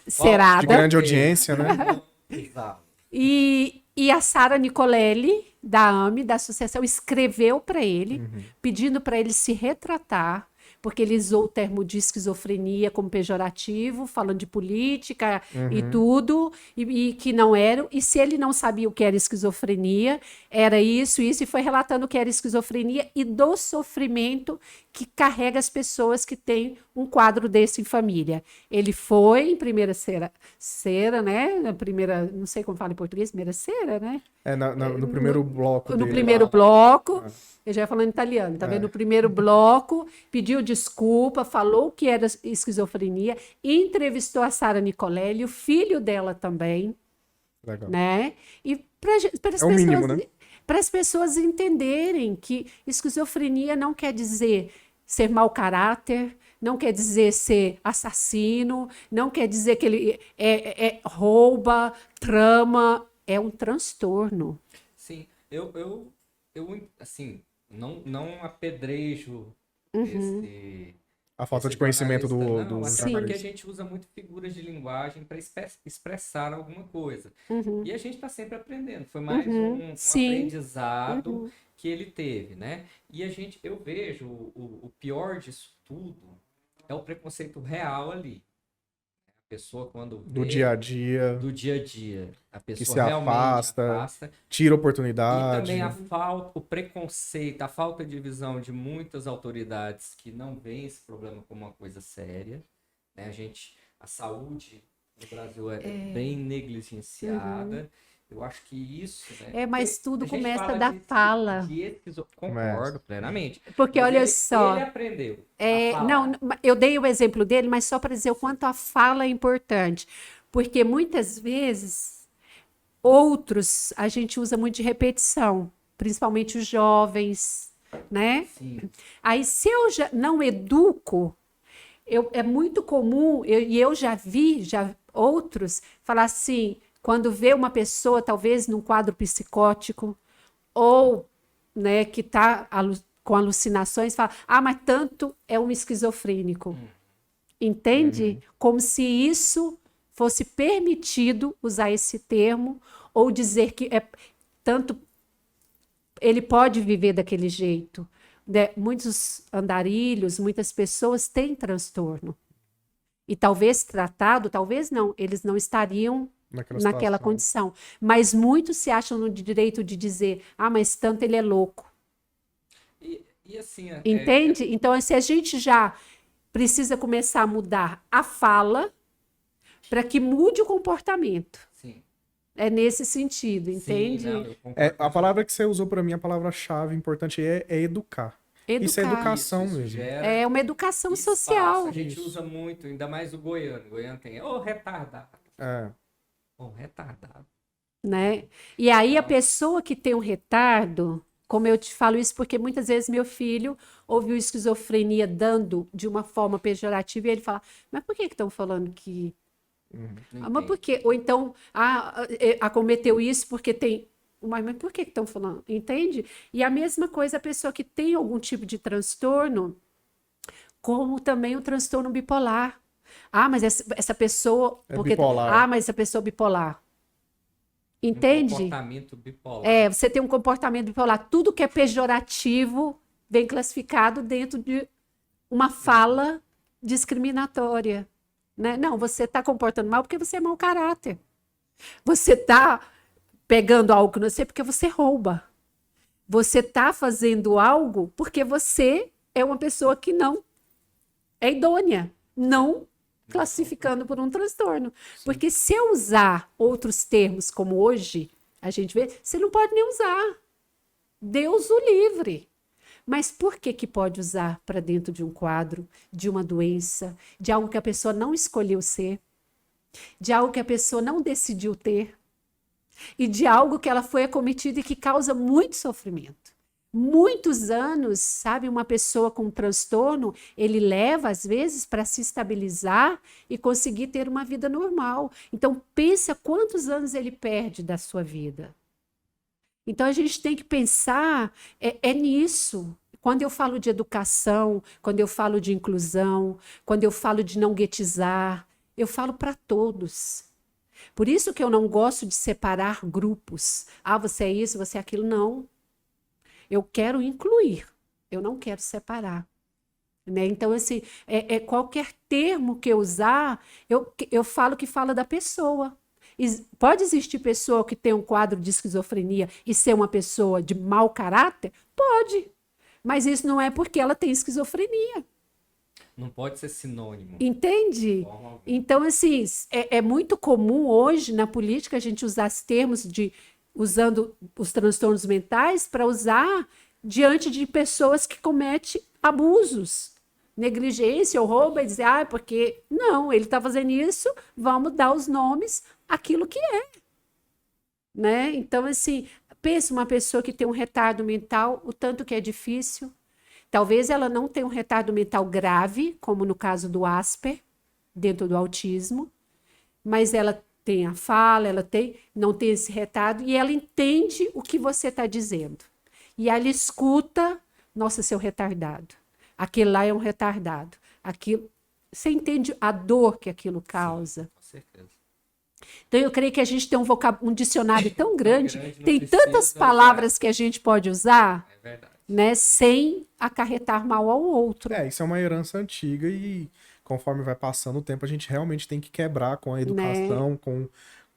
cerada. De grande audiência, né? Exato. E a Sara Nicolelli, da AME, da associação, escreveu para ele, pedindo para ele se retratar, porque ele usou o termo de esquizofrenia como pejorativo, falando de política e tudo, e que não era. E se ele não sabia o que era esquizofrenia, era isso, e foi relatando o que era esquizofrenia e do sofrimento que carrega as pessoas que têm um quadro desse em família. Ele foi em primeira cera, né? Na primeira, não sei como fala em português, primeira cera, né? No primeiro bloco No dele. primeiro bloco, eu já ia falando italiano, tá vendo? No primeiro bloco, pediu desculpa, falou que era esquizofrenia, entrevistou a Sara Nicolelli, o filho dela também, Legal. né? E para o mínimo, né? as pessoas entenderem que esquizofrenia não quer dizer ser mau caráter, não quer dizer ser assassino, não quer dizer que ele rouba, trama, é um transtorno. Sim, eu assim, não apedrejo A falta esse de conhecimento jornalista, do não, até Sim. porque a gente usa muito figuras de linguagem para expressar alguma coisa. E a gente está sempre aprendendo. Foi mais um Sim. aprendizado que ele teve, né? E eu vejo o pior disso tudo é o preconceito real ali. A pessoa quando vê, do dia a dia, do dia a dia, a pessoa que se realmente afasta, tira e oportunidade. também o preconceito, a falta de visão de muitas autoridades que não veem esse problema como uma coisa séria, né? A saúde no Brasil é bem negligenciada Eu acho que isso, né? Mas tudo a gente começa fala da de fala. Concordo plenamente. Porque Mas olha só. Ele aprendeu a falar. Não, eu dei o exemplo dele, mas só para dizer o quanto a fala é importante. Porque muitas vezes outros a gente usa muito de repetição, principalmente os jovens, né? Sim. Aí, se eu já não educo, é muito comum, e eu já vi outros falar assim, quando vê uma pessoa, talvez num quadro psicótico, ou né, que está com alucinações, fala, mas tanto é um esquizofrênico. Entende? Como se isso fosse permitido usar esse termo, ou dizer que tanto ele pode viver daquele jeito. Né? Muitos andarilhos, muitas pessoas têm transtorno. E talvez tratado, talvez não, eles não estariam naquela condição. Mas muitos se acham no direito de dizer, mas tanto ele é louco. E assim... Entende? Então, se a gente já precisa começar a mudar a fala para que mude o comportamento. Sim. É nesse sentido, entende? Sim, não, a palavra que você usou para mim, a palavra-chave importante é educar. Isso é educação mesmo. É uma educação social. A gente usa muito, ainda mais o goiano. O goiano tem, retardado. Retardado. Né? E aí a pessoa que tem um retardo, como eu te falo isso porque muitas vezes meu filho ouviu esquizofrenia dando de uma forma pejorativa e ele fala, mas por que estão falando que... mas por quê? Ou então, acometeu isso porque tem... Mas por que estão falando? Entende? E a mesma coisa a pessoa que tem algum tipo de transtorno, como também o transtorno bipolar. Mas essa pessoa... bipolar. Mas essa pessoa bipolar. Entende? Um comportamento bipolar. Você tem um comportamento bipolar. Tudo que é pejorativo vem classificado dentro de uma fala discriminatória. Né? Não, você está comportando mal porque você é mau caráter. Você está pegando algo que não sei porque você rouba. Você está fazendo algo porque você é uma pessoa que não é idônea. Não classificando por um transtorno. Sim. Porque se eu usar outros termos como hoje, a gente vê, você não pode nem usar. Deus o livre. Mas por que pode usar para dentro de um quadro, de uma doença, de algo que a pessoa não escolheu ser, de algo que a pessoa não decidiu ter, e de algo que ela foi acometida e que causa muito sofrimento? Muitos anos, sabe, uma pessoa com transtorno, ele leva, às vezes, para se estabilizar e conseguir ter uma vida normal. Então, pensa quantos anos ele perde da sua vida. Então, a gente tem que pensar nisso. Quando eu falo de educação, quando eu falo de inclusão, quando eu falo de não guetizar, eu falo para todos. Por isso que eu não gosto de separar grupos. Você é isso, você é aquilo. Não. Eu quero incluir, eu não quero separar. Né? Então, assim, qualquer termo que eu usar, eu falo que fala da pessoa. Pode existir pessoa que tem um quadro de esquizofrenia e ser uma pessoa de mau caráter? Pode. Mas isso não é porque ela tem esquizofrenia. Não pode ser sinônimo. Entende? Então, assim, é muito comum hoje na política a gente usar os termos usando os transtornos mentais para usar diante de pessoas que cometem abusos, negligência ou roubo, e dizer, porque não, ele está fazendo isso, vamos dar os nomes aquilo que é. Né? Então, assim, pensa uma pessoa que tem um retardo mental, o tanto que é difícil. Talvez ela não tenha um retardo mental grave, como no caso do Asper, dentro do autismo, mas ela tem a fala, não tem esse retardo, e ela entende o que você está dizendo. E ela escuta, nossa, seu retardado. Aquele lá é um retardado. Você entende a dor que aquilo causa? Sim, com certeza. Então, eu creio que a gente tem um dicionário tão grande, tem tantas palavras que a gente pode usar, né, sem acarretar mal ao outro. Isso é uma herança antiga e conforme vai passando o tempo, a gente realmente tem que quebrar com a educação, né?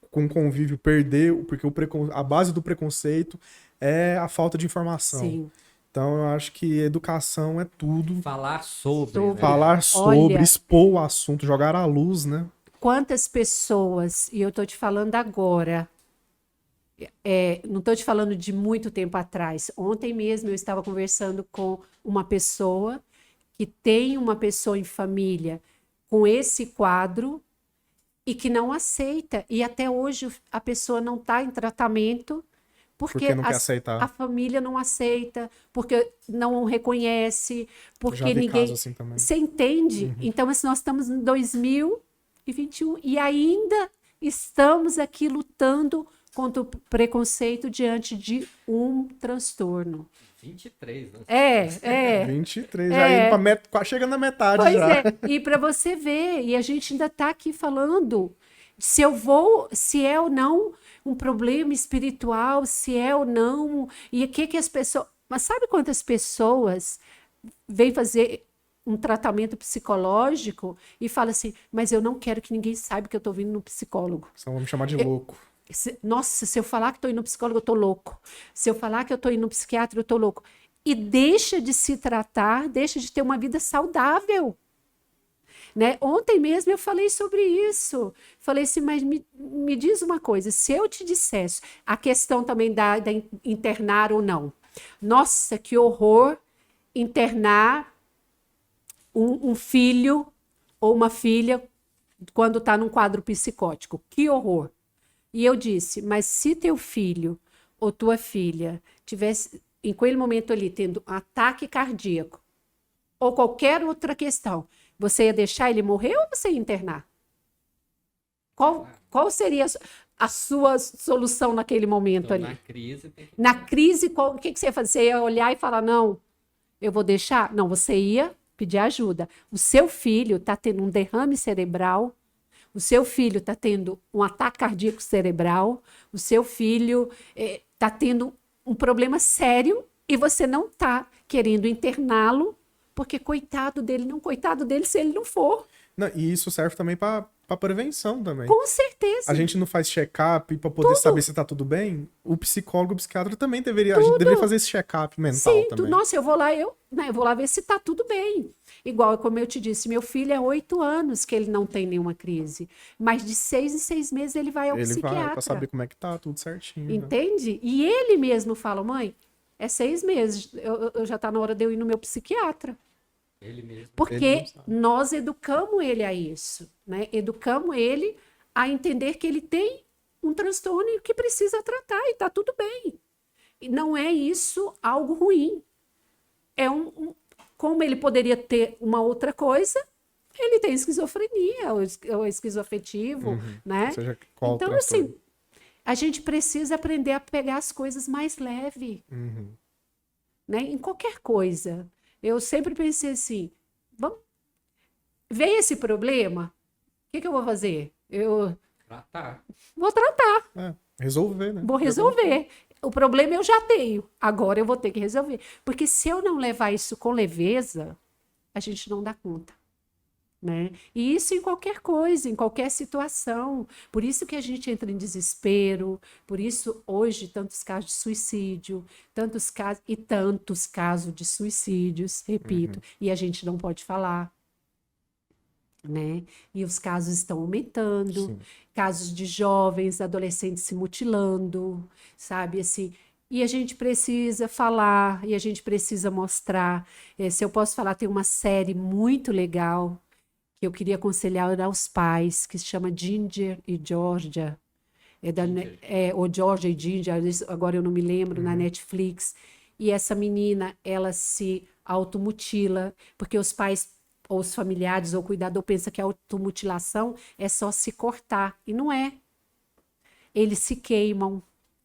com o convívio, porque a base do preconceito é a falta de informação. Sim. Então, eu acho que educação é tudo. Falar sobre. Né? Falar sobre, expor o assunto, jogar à luz, né? Quantas pessoas, e eu estou te falando agora, Não estou te falando de muito tempo atrás. Ontem mesmo eu estava conversando com uma pessoa que tem uma pessoa em família com esse quadro e que não aceita. E até hoje a pessoa não está em tratamento porque não quer aceitar. a família não aceita, porque não reconhece, porque Já vi ninguém... caso assim também. Você entende? Então, assim, nós estamos em 2021 e ainda estamos aqui lutando contra o preconceito diante de um transtorno. 23, né? 23, já indo chegando na metade Pois já. é, e para você ver, e a gente ainda está aqui falando se é ou não um problema espiritual, se é ou não, e o que as pessoas... Mas sabe quantas pessoas vêm fazer um tratamento psicológico e falam assim, mas eu não quero que ninguém saiba que eu estou vindo no psicólogo. Só vão me chamar de louco. Nossa, se eu falar que estou indo no psicólogo, eu estou louco. Se eu falar que eu estou indo no psiquiatra, eu estou louco. E deixa de se tratar, deixa de ter uma vida saudável. Né? Ontem mesmo eu falei sobre isso. Falei assim, mas me diz uma coisa, se eu te dissesse a questão também da internar ou não. Nossa, que horror internar um filho ou uma filha quando está num quadro psicótico. Que horror. E eu disse, mas se teu filho ou tua filha tivesse, em aquele momento ali, tendo um ataque cardíaco ou qualquer outra questão, você ia deixar ele morrer ou você ia internar? Qual seria a sua solução naquele momento ali? Na crise... Na crise, o que você ia fazer? Você ia olhar e falar, não, eu vou deixar? Não, você ia pedir ajuda. O seu filho está tendo um derrame cerebral, o seu filho está tendo um ataque cardíaco cerebral, o seu filho está tendo um problema sério e você não está querendo interná-lo, porque coitado dele se ele não for. Não, e isso serve também para prevenção também. Com certeza. A gente não faz check-up para poder saber se tá tudo bem. O psicólogo, o psiquiatra também deveria, a gente deveria fazer esse check-up mental também. Nossa, eu vou lá ver se tá tudo bem. Igual, como eu te disse, meu filho é 8 anos que ele não tem nenhuma crise. Mas de 6 em 6 meses ele vai ao psiquiatra. Ele vai para saber como é que tá, tudo certinho. Entende? Né? E ele mesmo fala, mãe, é 6 meses, eu já tá na hora de eu ir no meu psiquiatra. Ele mesmo. Porque nós educamos ele a isso, né? Educamos ele a entender que ele tem um transtorno e que precisa tratar e tá tudo bem. E não é isso algo ruim. É como ele poderia ter uma outra coisa, ele tem esquizofrenia, ou esquizoafetivo, né? Ou seja, qual então, transtorno? assim, a gente precisa aprender a pegar as coisas mais leve, né? Em qualquer coisa. Eu sempre pensei assim, veio esse problema, o que eu vou fazer? Tratar. Vou tratar. Resolver, né? Vou resolver. O problema eu já tenho, agora eu vou ter que resolver. Porque se eu não levar isso com leveza, a gente não dá conta. Né? E isso em qualquer coisa, em qualquer situação. Por isso que a gente entra em desespero, por isso hoje tantos casos de suicídio, tantos casos de suicídios, repito, e a gente não pode falar. Né? E os casos estão aumentando, Sim. Casos de jovens, adolescentes se mutilando, sabe, assim, e a gente precisa falar, e a gente precisa mostrar. Se eu posso falar, tem uma série muito legal que eu queria aconselhar aos pais, que se chama Ginger e Georgia, ou Georgia e Ginger, agora eu não me lembro, na Netflix, e essa menina, ela se automutila, porque os pais ou os familiares ou o cuidador pensa que a automutilação é só se cortar, e não é. Eles se queimam.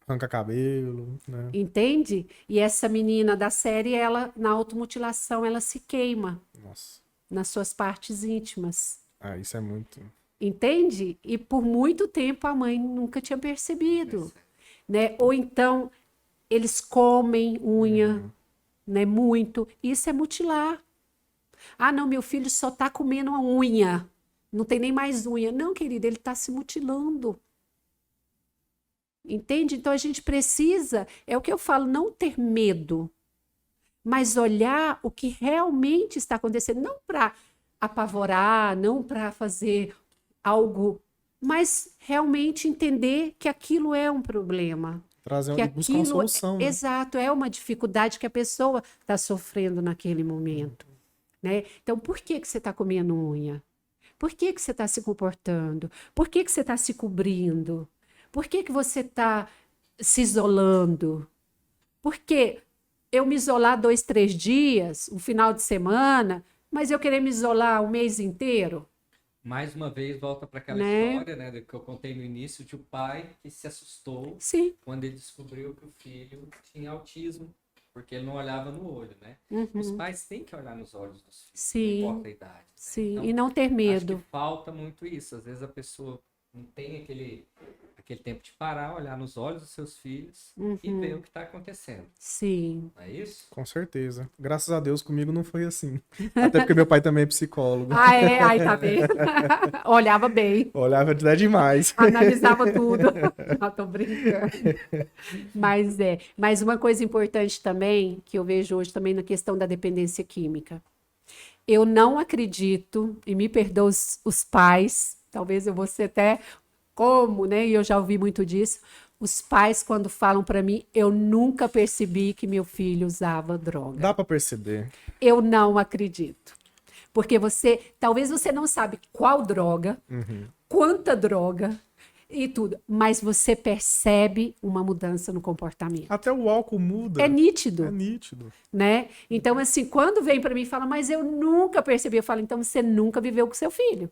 Arranca cabelo, né? Entende? E essa menina da série, ela, na automutilação, ela se queima. Nossa. Nas suas partes íntimas. Isso é muito... Entende? E por muito tempo a mãe nunca tinha percebido. Né? Ou então, eles comem unha, né? Muito. Isso é mutilar. Ah, não, meu filho só está comendo a unha. Não tem nem mais unha. Não, querida, ele está se mutilando. Entende? Então a gente precisa, é o que eu falo, não ter medo, mas olhar o que realmente está acontecendo. Não para apavorar, não para fazer algo mas realmente entender que aquilo é um problema. Trazer, Que buscar uma aquilo, solução, né? exato, é uma dificuldade que a pessoa está sofrendo naquele momento, né? Então, por que que você está comendo unha? Por que que você está se comportando? Por que que você está se cobrindo? Por que que você está se isolando? Porque eu me isolar 2, 3 dias, um final de semana, mas eu querer me isolar o mês inteiro, Mais uma vez, volta para aquela né? história, né, que eu contei no início, de um pai que se assustou Sim. quando ele descobriu que o filho tinha autismo, porque ele não olhava no olho, né? Uhum. Os pais têm que olhar nos olhos dos filhos, Sim. não importa a idade. Né? Sim, Então, e não ter acho medo. que falta muito isso. Às vezes a pessoa não tem aquele tempo de parar, olhar nos olhos dos seus filhos e ver o que está acontecendo. Sim. Não é isso? Com certeza. Graças a Deus, comigo não foi assim. Até porque meu pai também é psicólogo. Ah, é? Aí tá vendo? Olhava bem. Olhava até demais. Analisava tudo. Não, tô brincando. Mas uma coisa importante também, que eu vejo hoje também na questão da dependência química. Eu não acredito, e me perdoa os pais, talvez eu vou ser até como, né? E eu já ouvi muito disso. Os pais, quando falam para mim, eu nunca percebi que meu filho usava droga. Dá pra perceber. Eu não acredito. Porque talvez você não sabe qual droga, quanta droga e tudo, mas você percebe uma mudança no comportamento. Até o álcool muda. É nítido, É nítido. né? Então, assim, quando vem para mim e fala, mas eu nunca percebi, eu falo, então você nunca viveu com seu filho.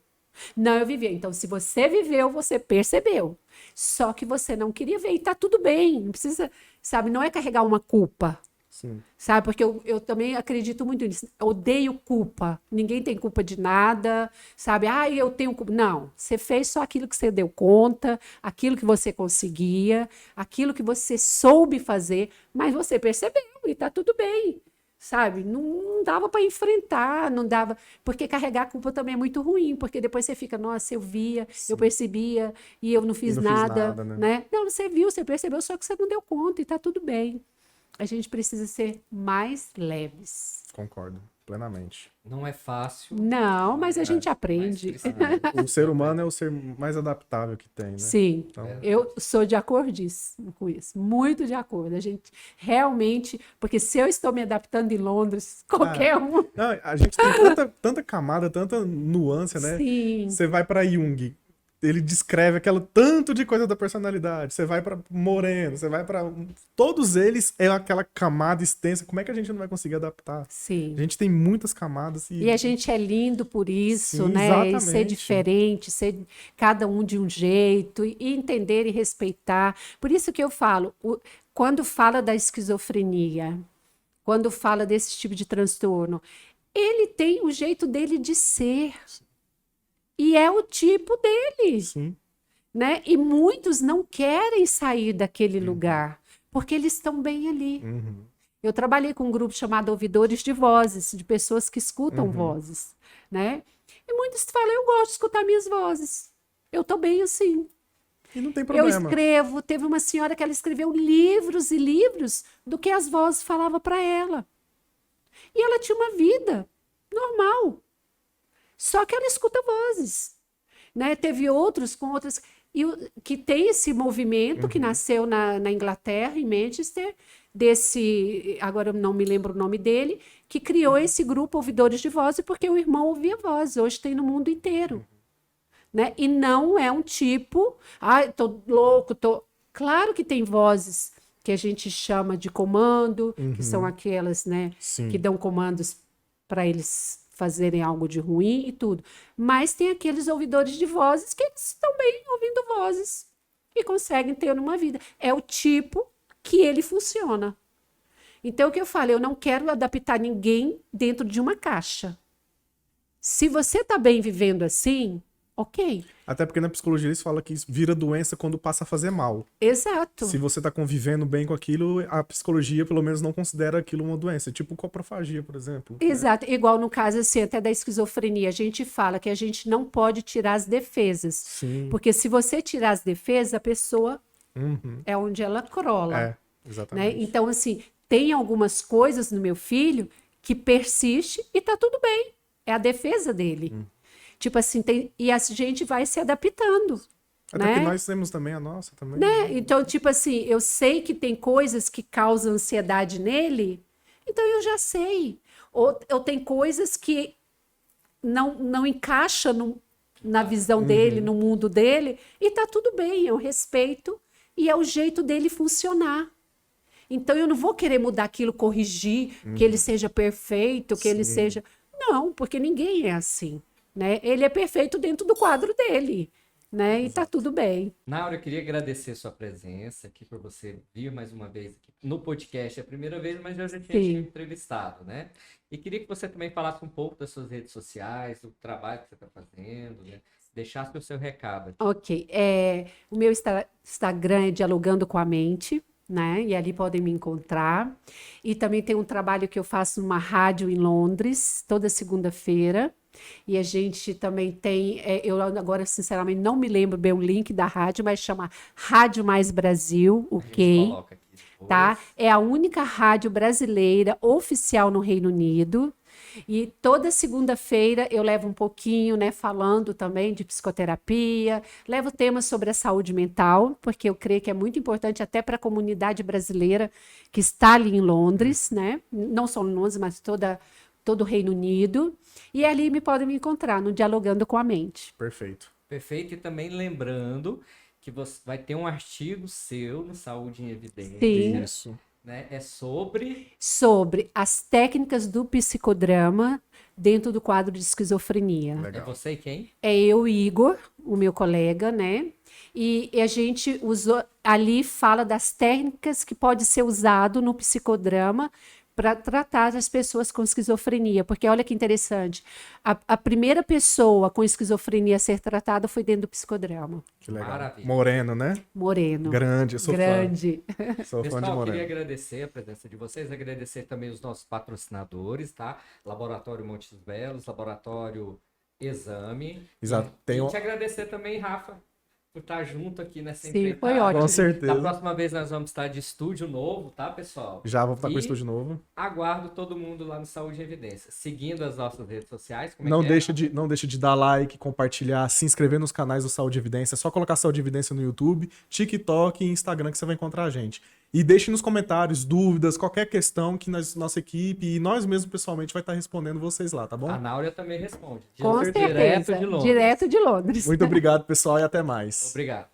Não, eu vivi. Então, se você viveu, você percebeu. Só que você não queria ver. E tá tudo bem. Não precisa, sabe? Não é carregar uma culpa. Sim. Sabe? Porque eu também acredito muito nisso. Eu odeio culpa. Ninguém tem culpa de nada. Sabe? Ah, eu tenho culpa. Não. Você fez só aquilo que você deu conta, aquilo que você conseguia, aquilo que você soube fazer, mas você percebeu e tá tudo bem. Sabe? Não dava para enfrentar, não dava. Porque carregar a culpa também é muito ruim, porque depois você fica, nossa, eu via, eu percebia e eu não fiz nada, né? Não, você viu, você percebeu, só que você não deu conta e tá tudo bem. A gente precisa ser mais leves. Concordo, plenamente. Não é fácil. Não, mas a gente aprende. O ser humano é o ser mais adaptável que tem, né? Sim, Então, eu sou de acordíssimo com isso, muito de acordo. A gente realmente, porque se eu estou me adaptando em Londres, qualquer um. não, a gente tem tanta camada, tanta nuance, né? Sim. Você vai pra Jung, ele descreve aquele tanto de coisa da personalidade. Você vai pra Moreno, você vai pra... Todos eles é aquela camada extensa. Como é que a gente não vai conseguir adaptar? Sim. A gente tem muitas camadas. E a gente é lindo por isso, Sim, né? exatamente. E ser diferente, ser cada um de um jeito, e entender e respeitar. Por isso que eu falo, quando fala da esquizofrenia, quando fala desse tipo de transtorno, ele tem o jeito dele de ser. E é o tipo dele, Sim. né? E muitos não querem sair daquele lugar, porque eles estão bem ali. Eu trabalhei com um grupo chamado Ouvidores de Vozes, de pessoas que escutam vozes, né? E muitos falam, eu gosto de escutar minhas vozes. Eu estou bem assim. E não tem Eu problema. escrevo. Teve uma senhora que ela escreveu livros e livros do que as vozes falavam para ela. E ela tinha uma vida normal. Só que ela escuta vozes, né? Teve outros com outras... que tem esse movimento que nasceu na Inglaterra, em Manchester, agora eu não me lembro o nome dele, que criou esse grupo Ouvidores de Vozes, porque o irmão ouvia vozes, hoje tem no mundo inteiro. Né? E não é um tipo, tô louco, Claro que tem vozes que a gente chama de comando, que são aquelas, né, que dão comandos para eles fazerem algo de ruim e tudo. Mas tem aqueles ouvidores de vozes que estão bem ouvindo vozes e conseguem ter uma vida. É o tipo que ele funciona. Então, o que eu falo, eu não quero adaptar ninguém dentro de uma caixa. Se você está bem vivendo assim, ok. Até porque na psicologia eles falam que isso vira doença quando passa a fazer mal. Exato. Se você tá convivendo bem com aquilo, a psicologia pelo menos não considera aquilo uma doença. Tipo coprofagia, por exemplo. Exato. Igual no caso assim, até da esquizofrenia, a gente fala que a gente não pode tirar as defesas. Sim. Porque se você tirar as defesas, a pessoa é onde ela crola. É, exatamente. Né? Então, assim, tem algumas coisas no meu filho que persiste e tá tudo bem. É a defesa dele. Tipo assim, e a gente vai se adaptando. Até né? que nós temos também a nossa também. Né? Então, tipo assim, eu sei que tem coisas que causam ansiedade nele, então eu já sei. Ou eu tenho coisas que não encaixa na visão dele, no mundo dele, e tá tudo bem, eu respeito, e é o jeito dele funcionar. Então eu não vou querer mudar aquilo, corrigir, que ele seja perfeito, que ele seja... Não, porque ninguém é assim, né? Ele é perfeito dentro do quadro dele, né? E tá tudo bem. Naura, eu queria agradecer sua presença aqui, por você vir mais uma vez aqui no podcast. É a primeira vez, mas eu já tinha te Sim. entrevistado, né? E queria que você também falasse um pouco das suas redes sociais, do trabalho que você está fazendo, né? Deixasse o seu recado aqui. Ok. O meu Instagram é Dialogando com a Mente, né? E ali podem me encontrar. E também tem um trabalho que eu faço numa rádio em Londres, toda segunda-feira. E a gente também tem, eu agora sinceramente não me lembro bem o link da rádio, mas chama Rádio Mais Brasil, A gente ok? coloca aqui depois. Tá? É a única rádio brasileira oficial no Reino Unido. E toda segunda-feira eu levo um pouquinho, né, falando também de psicoterapia, levo temas sobre a saúde mental, porque eu creio que é muito importante até para a comunidade brasileira que está ali em Londres, né? Não só em Londres, mas todo o Reino Unido. E ali podem me encontrar no Dialogando com a Mente. Perfeito. Perfeito. E também lembrando que você vai ter um artigo seu no Saúde em Evidência. Sim. Isso. Né? É sobre as técnicas do psicodrama dentro do quadro de esquizofrenia. É Legal. você e quem? É eu e Igor, o meu colega, né? E a gente usou, ali fala das técnicas que pode ser usado no psicodrama para tratar as pessoas com esquizofrenia. Porque olha que interessante, a primeira pessoa com esquizofrenia a ser tratada foi dentro do psicodrama. Que legal. Maravilha. Moreno, né? Moreno. Grande, eu sou Grande. fã. Sou fã de Pessoal, Moreno. queria agradecer a presença de vocês, agradecer também os nossos patrocinadores, tá? Laboratório Montes Belos, Laboratório Exame. Exato. E te agradecer também, Rafa, por estar junto aqui nessa Sim, empreitada. foi ótimo. Com certeza. Da próxima vez nós vamos estar de estúdio novo, tá, pessoal? Já vou estar com o E estúdio novo. aguardo todo mundo lá no Saúde em Evidência. Seguindo as nossas redes sociais, como é Não que deixa de dar like, compartilhar, se inscrever nos canais do Saúde e Evidência. É só colocar Saúde e Evidência no YouTube, TikTok e Instagram que você vai encontrar a gente. E deixe nos comentários dúvidas, qualquer questão que nossa equipe e nós mesmos pessoalmente vai estar respondendo vocês lá, tá bom? A Náurea também responde. Com Direto certeza. de Londres. Direto de Londres. Muito obrigado, pessoal, e até mais. Obrigado.